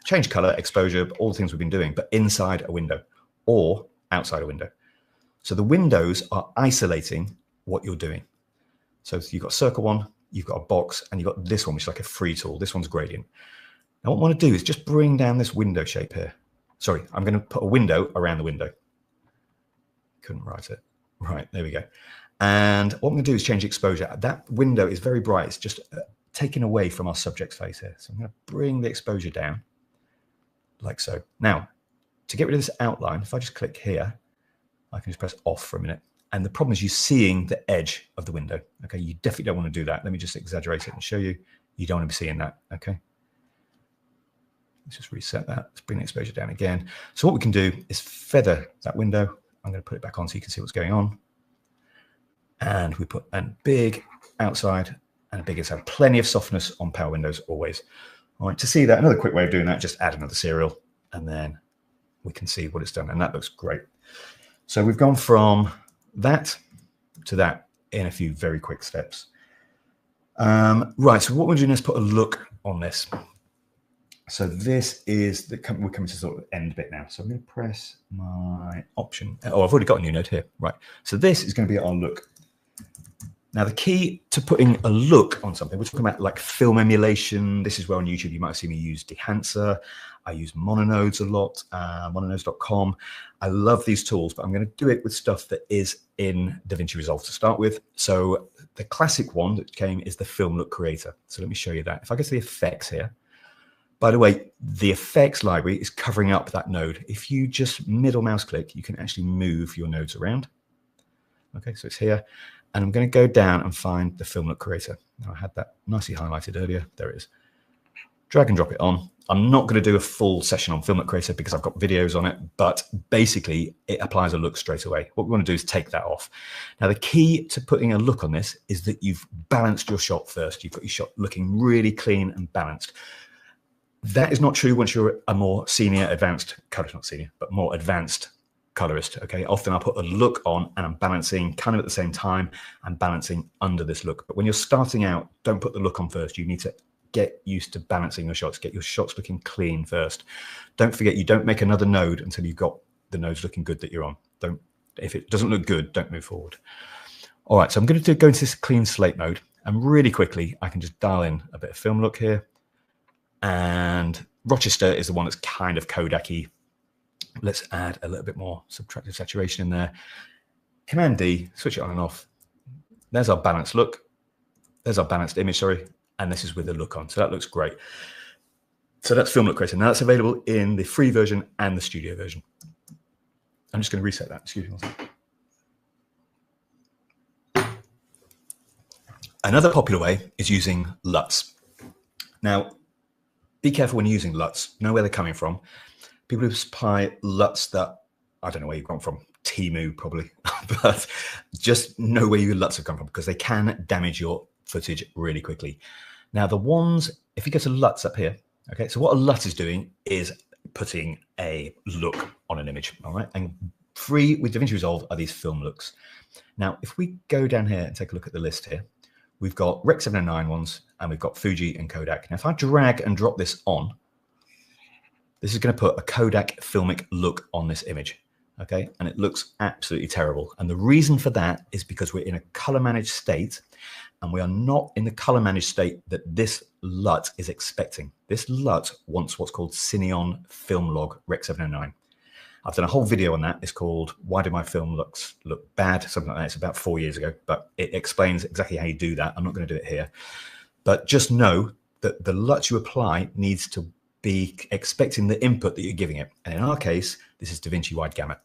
change color, exposure, all the things we've been doing, but inside a window or outside a window. So the windows are isolating what you're doing. So you've got circle one, you've got a box, and you've got this one, which is like a free tool. This one's gradient. Now what I want to do is just bring down this window shape here. Sorry, I'm going to put a window around the window. Couldn't write it. Right, there we go. And what I'm going to do is change exposure. That window is very bright. It's just taken away from our subject's face here. So I'm going to bring the exposure down like so. Now, to get rid of this outline, if I just click here, I can just press off for a minute. And the problem is you're seeing the edge of the window. Okay, you definitely don't want to do that. Let me just exaggerate it and show you. You don't want to be seeing that. Okay. Let's just reset that. Let's bring the exposure down again. So what we can do is feather that window. I'm going to put it back on so you can see what's going on. And we put a big outside and a big inside. Plenty of softness on Power Windows always. All right, to see that, another quick way of doing that, just add another serial and then we can see what it's done. And that looks great. So we've gone from that to that in a few very quick steps. Right, so what we're doing is put a look on this. So this is we're coming to sort of end bit now. So I'm going to press my option. Oh, I've already got a new node here. Right. So this is going to be our look. Now, the key to putting a look on something, we're talking about like film emulation. This is where on YouTube you might have seen me use Dehancer. I use Mononodes a lot, mononodes.com. I love these tools, but I'm going to do it with stuff that is in DaVinci Resolve to start with. So the classic one that came is the Film Look Creator. So let me show you that. If I go to the effects here, by the way, the effects library is covering up that node. If you just middle mouse click, you can actually move your nodes around. Okay, so it's here. And I'm going to go down and find the Film Look Creator. Now, I had that nicely highlighted earlier. There it is. Drag and drop it on. I'm not going to do a full session on Film Look Creator because I've got videos on it, but basically it applies a look straight away. What we want to do is take that off. Now, the key to putting a look on this is that you've balanced your shot first. You've got your shot looking really clean and balanced. That is not true once you're a more senior, advanced colorist, not senior, but more advanced colorist. Okay, often I'll put a look on and I'm balancing kind of at the same time. I'm balancing under this look. But when you're starting out, don't put the look on first. You need to get used to balancing your shots, get your shots looking clean first. Don't forget, you don't make another node until you've got the nodes looking good that you're on. If it doesn't look good, don't move forward. All right, so I'm going to go into this clean slate mode, and really quickly, I can just dial in a bit of film look here. And Rochester is the one that's kind of Kodak-y. Let's add a little bit more subtractive saturation in there. Command D, switch it on and off. There's our balanced look. There's our balanced image, sorry. And this is with the look on. So that looks great. So that's Film Look Creator. Now that's available in the free version and the studio version. I'm just going to reset that. Excuse me. Another popular way is using LUTs. Now, be careful when you're using LUTs. Know where they're coming from. People who supply LUTs that, I don't know where you've gone from, Temu probably, but just know where your LUTs have come from because they can damage your footage really quickly. Now the ones, if you go to LUTs up here, okay, so what a LUT is doing is putting a look on an image, all right? And free with DaVinci Resolve are these film looks. Now, if we go down here and take a look at the list here, we've got Rec 709 ones and we've got Fuji and Kodak. Now, if I drag and drop this on, this is going to put a Kodak filmic look on this image, okay? And it looks absolutely terrible. And the reason for that is because we're in a color managed state and we are not in the color managed state that this LUT is expecting. This LUT wants what's called Cineon Film Log Rec 709. I've done a whole video on that. It's called Why Do My Film Looks Look Bad? Something like that. It's about 4 years ago, but it explains exactly how you do that. I'm not going to do it here. But just know that the LUT you apply needs to be expecting the input that you're giving it. And in our case, this is DaVinci Wide Gamut.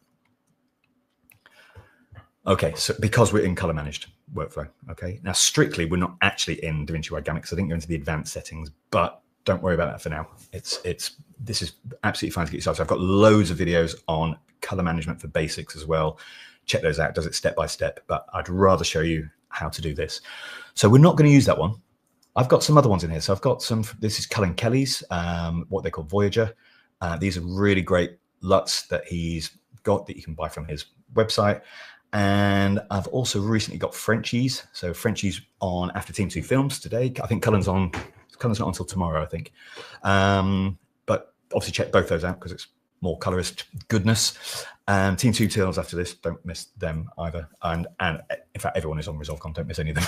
Okay, so because we're in color managed workflow, okay. Now, strictly, we're not actually in DaVinci Wide Gamut because I didn't go into the advanced settings, but don't worry about that for now. This is absolutely fine to get you started. So I've got loads of videos on color management for basics as well. Check those out. Does it step by step, but I'd rather show you how to do this. So we're not going to use that one. I've got some other ones in here. So I've got some. This is Cullen Kelly's, what they call Voyager. These are really great LUTs that he's got that you can buy from his website. And I've also recently got Frenchies. So Frenchies on After Team 2 Films today. I think Cullen's not on until tomorrow, I think. But obviously check both those out because it's more colorist goodness. Team 2 Films after this, don't miss them either. And in fact, everyone is on ResolveCon, don't miss any of them.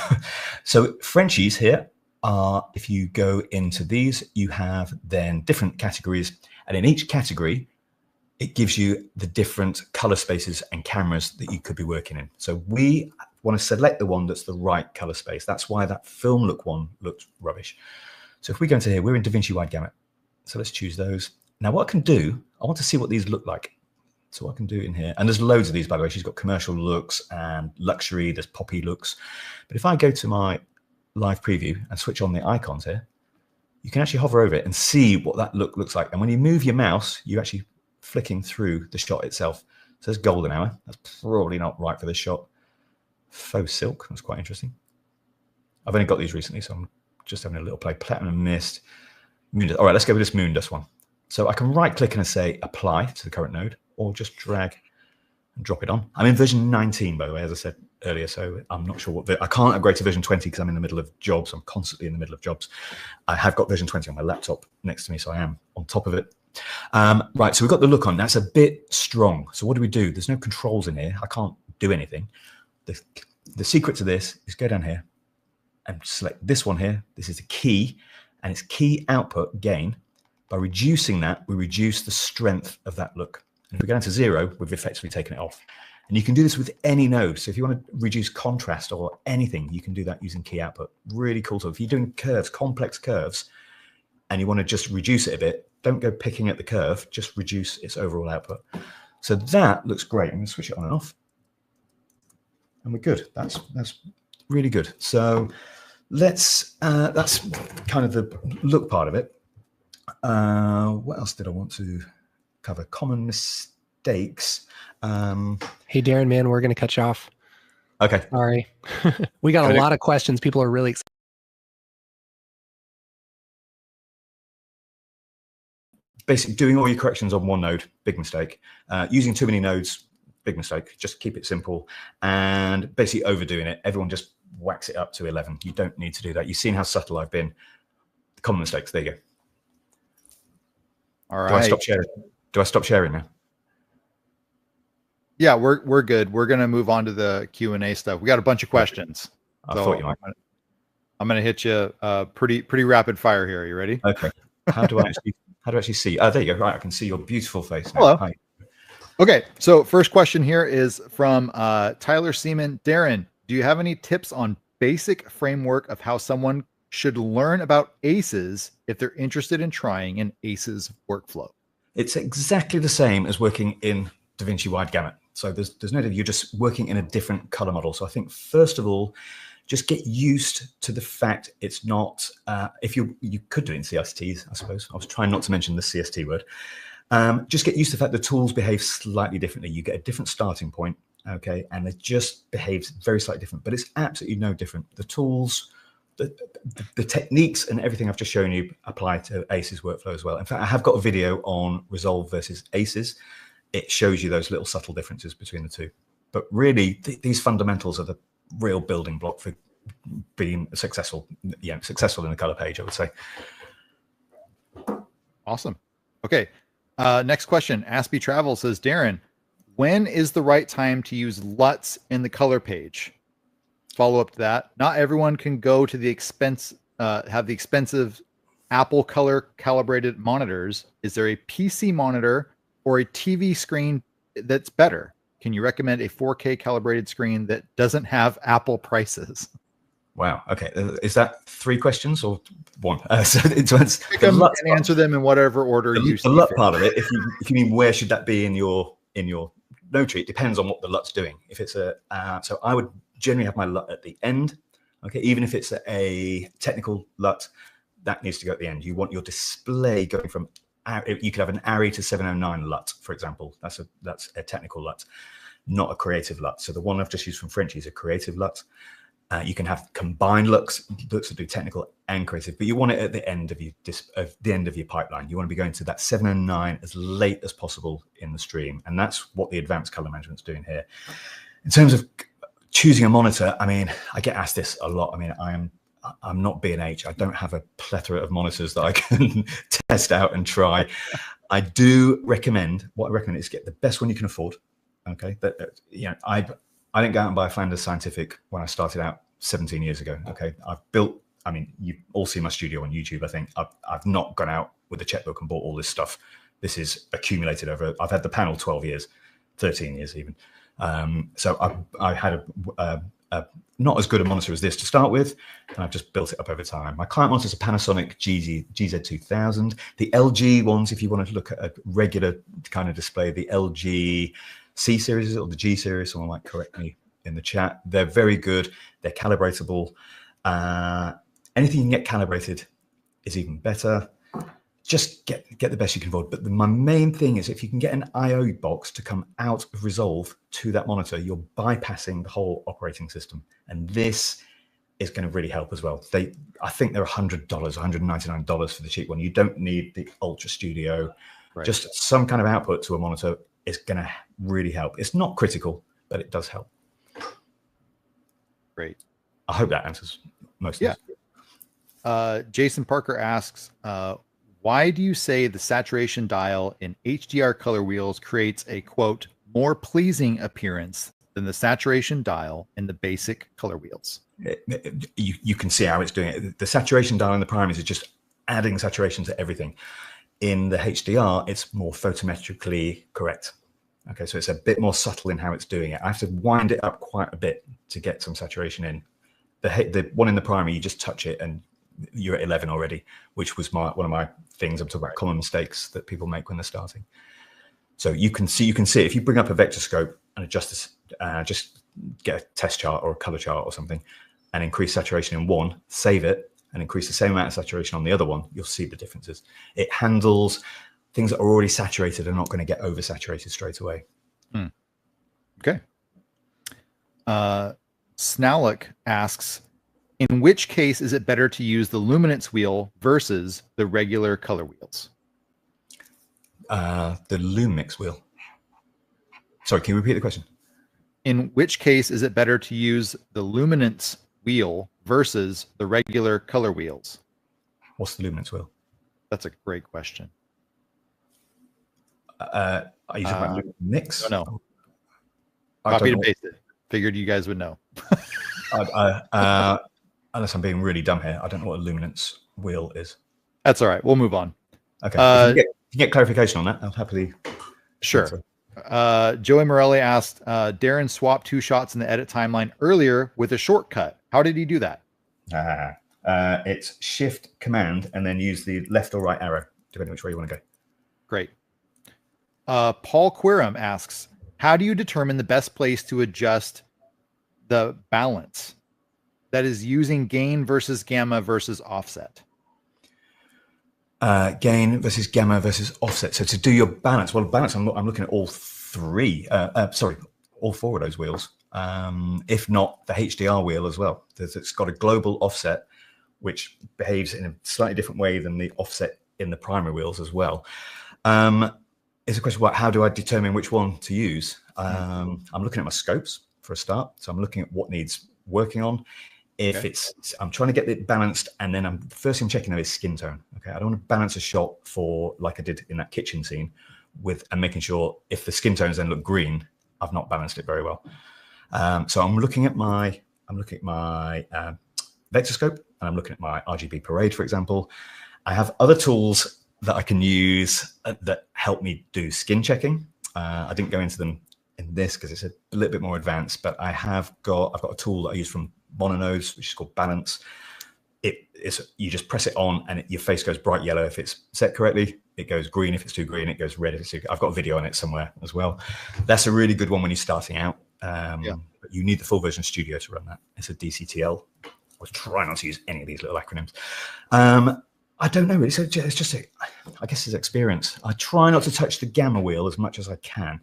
So Frenchies here are, if you go into these, you have then different categories. And in each category, it gives you the different color spaces and cameras that you could be working in. So we want to select the one that's the right color space. That's why that film look one looked rubbish. So if we go into here, we're in DaVinci Wide Gamut. So let's choose those. Now what I can do, I want to see what these look like. So what I can do in here, and there's loads of these, by the way. She's got commercial looks and luxury, there's poppy looks. But if I go to my live preview and switch on the icons here, you can actually hover over it and see what that look looks like. And when you move your mouse, you actually flicking through the shot itself. So there's golden hour. That's probably not right for this shot. Faux silk. That's quite interesting. I've only got these recently, so I'm just having a little play. Platinum mist. Moon dust. All right, let's go with this moon dust one. So I can right click and say apply to the current node, or just drag and drop it on. I'm in version 19, by the way, as I said earlier. So I'm not sure I can't upgrade to version 20 because I'm in the middle of jobs. I'm constantly in the middle of jobs. I have got version 20 on my laptop next to me, so I am on top of it. Right, so we've got the look on. That's a bit strong. So what do we do? There's no controls in here. I can't do anything. The secret to this is go down here and select this one here. This is a key, and it's key output gain. By reducing that, we reduce the strength of that look. And if we go down to 0, we've effectively taken it off. And you can do this with any node. So if you want to reduce contrast or anything, you can do that using key output. Really cool. So if you're doing curves, complex curves, and you want to just reduce it a bit, don't go picking at the curve, just reduce its overall output. So that looks great. I'm going to switch it on and off. And we're good. That's really good. So that's kind of the look part of it. What else did I want to cover? Common mistakes. Hey, Darren, man, we're going to cut you off. Okay. Sorry. We got a lot of questions. People are really excited. Basically, doing all your corrections on one node, big mistake. Using too many nodes, big mistake. Just keep it simple. And basically overdoing it. Everyone just whacks it up to 11. You don't need to do that. You've seen how subtle I've been. The common mistakes. There you go. All right. Do I stop sharing? Do I stop sharing now? Yeah, we're good. We're gonna move on to the Q&A stuff. We got a bunch of questions. I thought you might. I'm gonna hit you pretty rapid fire here. Are you ready? Okay. How do I actually see? Oh, there you go. Right, I can see your beautiful face now. Hello. Hi. Okay, so first question here is from Tyler Seaman. Darren, do you have any tips on basic framework of how someone should learn about ACES if they're interested in trying an ACES workflow? It's exactly the same as working in DaVinci Wide Gamut. So there's no, you're just working in a different color model. So I think first of all, just get used to the fact it's not, if you could do it in CSTs, I suppose. I was trying not to mention the CST word. Just get used to the fact the tools behave slightly differently. You get a different starting point, okay? And it just behaves very slightly different, but it's absolutely no different. The tools, the techniques and everything I've just shown you apply to ACES workflow as well. In fact, I have got a video on Resolve versus ACES. It shows you those little subtle differences between the two. But really, these fundamentals are the real building block for being successful, successful in the color page, I would say. Awesome. Okay. Next question. Aspie Travel says, Darren, when is the right time to use LUTs in the color page? Follow up to that. Not everyone can go to the have the expensive Apple color calibrated monitors. Is there a PC monitor or a TV screen that's better? Can you recommend a 4K calibrated screen that doesn't have Apple prices? Wow. Okay. Is that 3 questions or 1? So pick them and answer them in whatever order you see. The LUT part of it. If you mean where should that be in your no treat. Depends on what the LUT's doing. If it's a so I would generally have my LUT at the end. Okay, even if it's a technical LUT, that needs to go at the end. You want your display going from, you could have an ARRI to 709 LUT, for example. That's a technical LUT, not a creative LUT. So the one I've just used from Frenchy is a creative LUT. You can have combined LUTs that do technical and creative, but you want it at the end of your pipeline. You want to be going to that 709 as late as possible in the stream, and that's what the advanced color management's doing here. In terms of choosing a monitor, I mean, I get asked this a lot. I mean, I'm not B&H. I don't have a plethora of monitors that I can test out and try. I do recommend, what I recommend is get the best one you can afford. Okay, you know, I didn't go out and buy a Flanders Scientific when I started out 17 years ago. Okay, I've built, I mean, you all see my studio on YouTube. I think I've not gone out with a checkbook and bought all this stuff. This is accumulated over, I've had the panel 12 years, 13 years even. So I had a not as good a monitor as this to start with, and I've just built it up over time. My client monitor is a Panasonic GZ2000. The LG ones, if you want to look at a regular kind of display, the LG C series or the G series, someone might correct me in the chat. They're very good. They're calibratable. Anything you can get calibrated is even better. Just get the best you can afford. But my main thing is if you can get an I/O box to come out of Resolve to that monitor, you're bypassing the whole operating system. And this is going to really help as well. I think they're $100, $199 for the cheap one. You don't need the Ultra Studio. Right. Just some kind of output to a monitor is going to really help. It's not critical, but it does help. Great. I hope that answers most of this. Jason Parker asks, why do you say the saturation dial in HDR color wheels creates a, quote, more pleasing appearance than the saturation dial in the basic color wheels? You can see how it's doing it. The saturation dial in the primaries is just adding saturation to everything. In the HDR, it's more photometrically correct. Okay, so it's a bit more subtle in how it's doing it. I have to wind it up quite a bit to get some saturation in. The one in the primary, you just touch it and you're at 11 already, which was one of my things. I'm talking about common mistakes that people make when they're starting. So you can see if you bring up a vector scope and adjust this, just get a test chart or a color chart or something, and increase saturation in one, save it, and increase the same amount of saturation on the other one, you'll see the differences. It handles things that are already saturated and not going to get oversaturated straight away. Okay. Snowlick asks, in which case is it better to use the luminance wheel versus the regular color wheels? The Lumix wheel. Sorry, can you repeat the question? In which case is it better to use the luminance wheel versus the regular color wheels? What's the luminance wheel? That's a great question. Are you talking about Lumix? No. Copied and pasted. Figured you guys would know. Unless I'm being really dumb here, I don't know what a luminance wheel is. That's all right. We'll move on. Okay. If you get clarification on that, I'll happily. Sure. Joey Morelli asked, Darren swapped 2 shots in the edit timeline earlier with a shortcut. How did he do that? It's Shift Command and then use the left or right arrow, depending which way you want to go. Great. Paul Quirum asks, how do you determine the best place to adjust the balance? That is using gain versus gamma versus offset. Gain versus gamma versus offset. So to do your balance, well, balance, I'm looking at all 4 of those wheels. If not the HDR wheel as well. It's got a global offset, which behaves in a slightly different way than the offset in the primary wheels as well. It's a question about how do I determine which one to use? I'm looking at my scopes for a start. So I'm looking at what needs working on. If I'm trying to get it balanced, and then the first thing I'm checking though is skin tone. Okay, I don't want to balance a shot for like I did in that kitchen scene and making sure if the skin tones then look green, I've not balanced it very well. So I'm looking at my vector scope, and I'm looking at my RGB Parade, for example. I have other tools that I can use that help me do skin checking. I didn't go into them in this because it's a little bit more advanced, but I've got a tool that I use from Mononodes, which is called Balance. you just press it on and your face goes bright yellow if it's set correctly. It goes green if it's too green. It goes red if it's too. I've got a video on it somewhere as well. That's a really good one when you're starting out. But you need the full version Studio to run that. It's a DCTL. I was trying not to use any of these little acronyms. I don't know. It's just I guess it's experience. I try not to touch the gamma wheel as much as I can.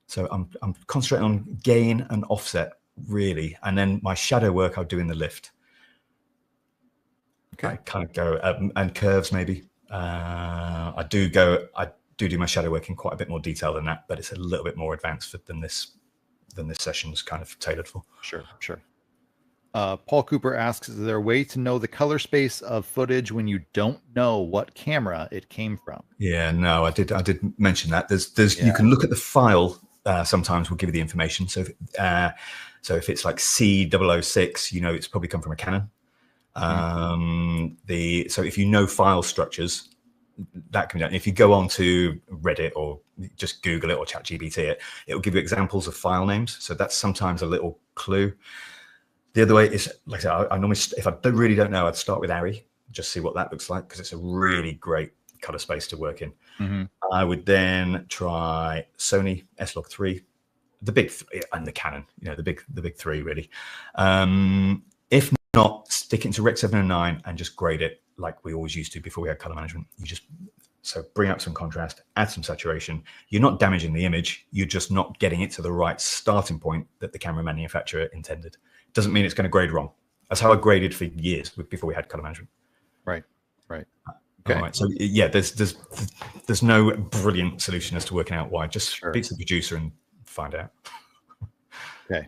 So I'm concentrating on gain and offset really, and then my shadow work I'll do in the lift. I kind of go and curves maybe. I do my shadow work in quite a bit more detail than that, but it's a little bit more advanced than this session's kind of tailored for. Sure. Paul Cooper asks, is there a way to know the color space of footage when you don't know what camera it came from? Yeah, no, I did mention that. You can look at the file. Sometimes we'll give you the information. So if it's like C006, you know it's probably come from a Canon. So if you know file structures, that can be done. If you go on to Reddit or just Google it or ChatGPT it will give you examples of file names. So that's sometimes a little clue. The other way is, like I said, I normally, if I really don't know, I'd start with ARRI, just see what that looks like, because it's a really great color space to work in. I would then try Sony S-Log3, the big and the Canon, the big three really. If not, stick it into Rec 709 and just grade it like we always used to before we had color management. So bring up some contrast, add some saturation. You're not damaging the image. You're just not getting it to the right starting point that the camera manufacturer intended. Doesn't mean it's going to grade wrong. That's how I graded for years before we had color management. Right. Okay. All right. So yeah, there's no brilliant solution as to working out why. Just speak to the producer and find out. Okay.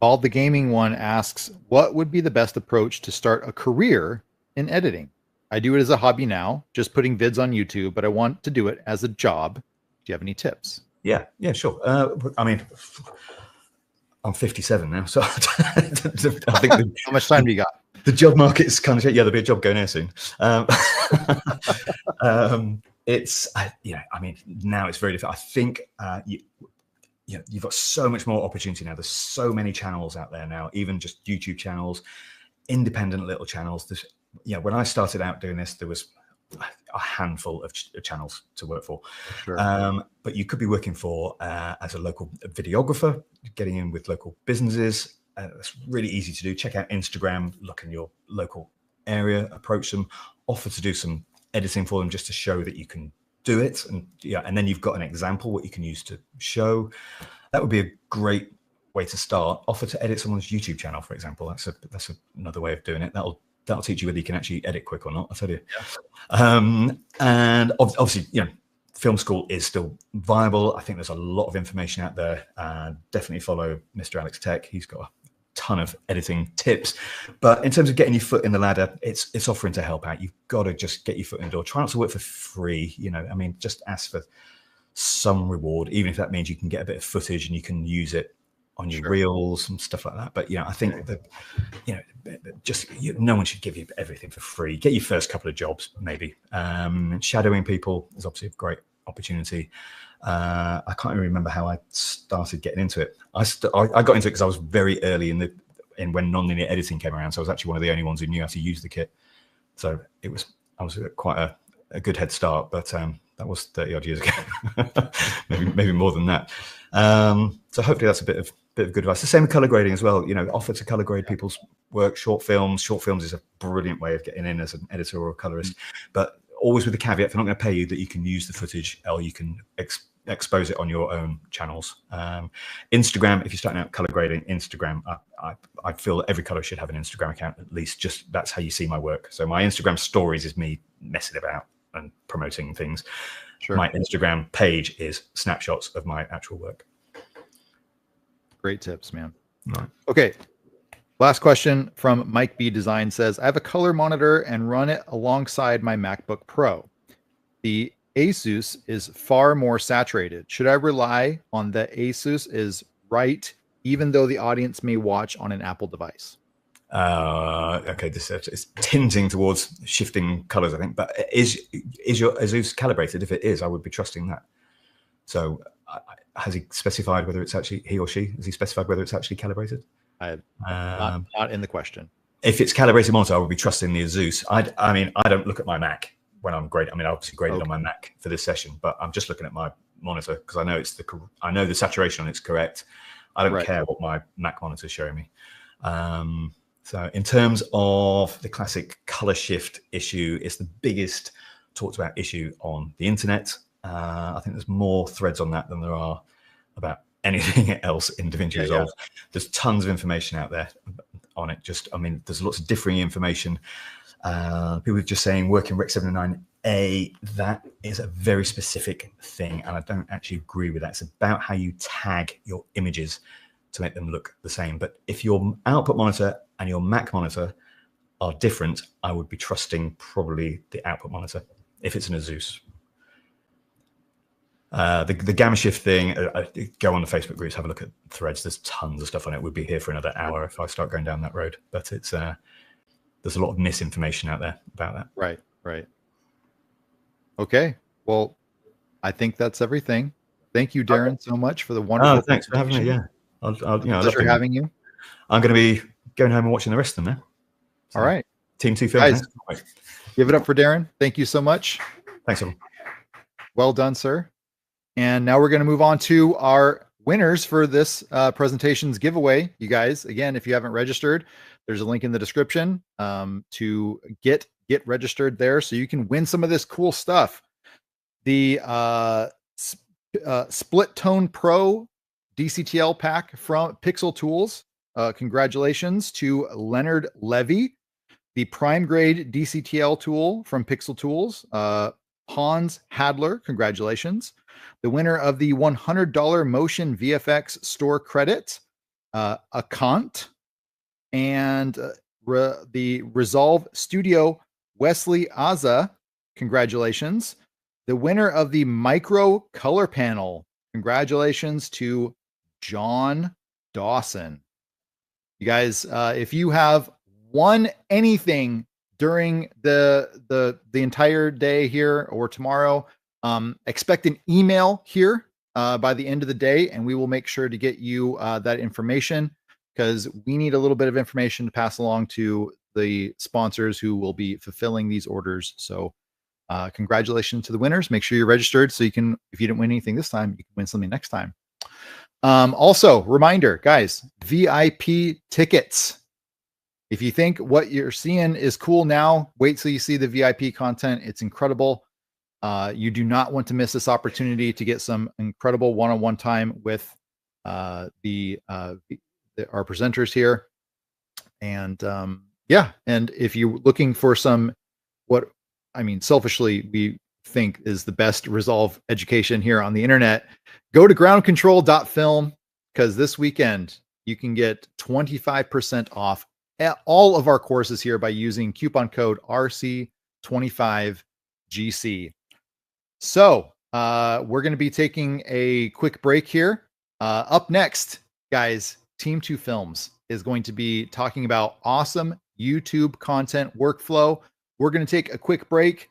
Bald the Gaming one asks, what would be the best approach to start a career in editing? I do it as a hobby now, just putting vids on YouTube, but I want to do it as a job. Do you have any tips? Yeah, sure. I mean, I'm 57 now, so I think how much time do you got? The job market is kind of there'll be a job going there soon. It's I mean, now it's very different. I think you've got so much more opportunity now. There's so many channels out there now, even just YouTube channels, independent little channels. When I started out doing this, there was a handful of channels to work for. Sure. But you could be working for as a local videographer, getting in with local businesses. It's really easy to do. Check out Instagram, look in your local area, approach them, offer to do some editing for them just to show that you can do it. And then you've got an example what you can use to show. That would be a great way to start. Offer to edit someone's YouTube channel, for example. That's another way of doing it. That'll teach you whether you can actually edit quick or not, I'll tell you. Yeah. And obviously, film school is still viable. I think there's a lot of information out there. Definitely follow Mr. Alex Tech. He's got a ton of editing tips. But in terms of getting your foot in the ladder, it's offering to help out. You've got to just get your foot in the door. Try not to work for free. I mean, just ask for some reward, even if that means you can get a bit of footage and you can use it on your reels and stuff like that. But I think that no one should give you everything for free. Get your first couple of jobs, maybe. Shadowing people is obviously a great opportunity. I can't even remember how I started getting into it. I got into it because I was very early in when non-linear editing came around. So I was actually one of the only ones who knew how to use the kit. So I was quite a good head start, but that was 30 odd years ago, maybe more than that. So hopefully that's a bit of good advice. The same with color grading as well. Offer to color grade people's work. Short films is a brilliant way of getting in as an editor or a colorist, but always with the caveat they're not going to pay you that you can use the footage or you can expose it on your own channels. Instagram, if you're starting out color grading, Instagram, I feel every color should have an Instagram account at least. Just that's how you see my work. So my Instagram stories is me messing about and promoting things. Sure. My Instagram page is snapshots of my actual work. Great tips, man. Right. Okay. Last question from Mike B Design says, I have a color monitor and run it alongside my MacBook Pro. The Asus is far more saturated. Should I rely on the Asus is right, even though the audience may watch on an Apple device? Okay, this is tinting towards shifting colors, I think. But is your Asus calibrated? If it is, I would be trusting that. So has he specified whether it's actually, he or she, has he specified whether it's actually calibrated? Not in the question. if it's calibrated monitor, I would be trusting the Asus. I mean, I don't look at my Mac when I'm grading. I mean, I obviously graded on my Mac for this session, but I'm just looking at my monitor because I know the saturation on it's correct. I don't care what my Mac monitor is showing me. So in terms of the classic color shift issue, it's the biggest talked about issue on the internet. I think there's more threads on that than there are about anything else in DaVinci Resolve. There's tons of information out there on it. I mean, there's lots of differing information. People are just saying working Rec 709A, that is a very specific thing, and I don't actually agree with that. It's about how you tag your images to make them look the same. But if your output monitor and your Mac monitor are different, I would be trusting probably the output monitor if it's an Asus. The gamma shift thing, go on the Facebook groups, have a look at threads. There's tons of stuff on it. We'd be here for another hour if I start going down that road. But it's there's a lot of misinformation out there about that. Right. Okay. Well, I think that's everything. Thank you, Darren, so much for the wonderful. Oh, thanks for having me. Yeah, Pleasure having you. I'm going to be going home and watching the rest of them now. So, all right. Team 2 films. Guys, give it up for Darren. Thank you so much. Thanks, everyone. Well done, sir. And now we're going to move on to our winners for this presentation's giveaway. You guys, again, if you haven't registered, there's a link in the description to get registered there so you can win some of this cool stuff. The Split Tone Pro DCTL pack from Pixel Tools. Congratulations to Leonard Levy. The Prime Grade DCTL tool from Pixel Tools. Hans Hadler, congratulations. The winner of the $100 Motion VFX store credit, Akant, and the Resolve Studio, Wesley Aza, congratulations. The winner of the Micro Color Panel, congratulations to John Dawson. You guys, if you have won anything during the entire day here or tomorrow, expect an email here by the end of the day, and we will make sure to get you that information, because we need a little bit of information to pass along to the sponsors who will be fulfilling these orders. So congratulations to the winners. Make sure you're registered so you can, if you didn't win anything this time, you can win something next time. Also, reminder, guys, VIP tickets. If you think what you're seeing is cool now, wait till you see the VIP content. It's incredible. You do not want to miss this opportunity to get some incredible one-on-one time with our presenters here. And and if you're looking for some, selfishly, we think is the best Resolve education here on the internet, go to groundcontrol.film, because this weekend you can get 25% off at all of our courses here by using coupon code RC25GC. So we're going to be taking a quick break here. Up next, guys, Team 2 Films is going to be talking about awesome YouTube content workflow. We're going to take a quick break.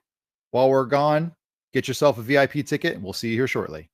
While we're gone, get yourself a VIP ticket, and we'll see you here shortly.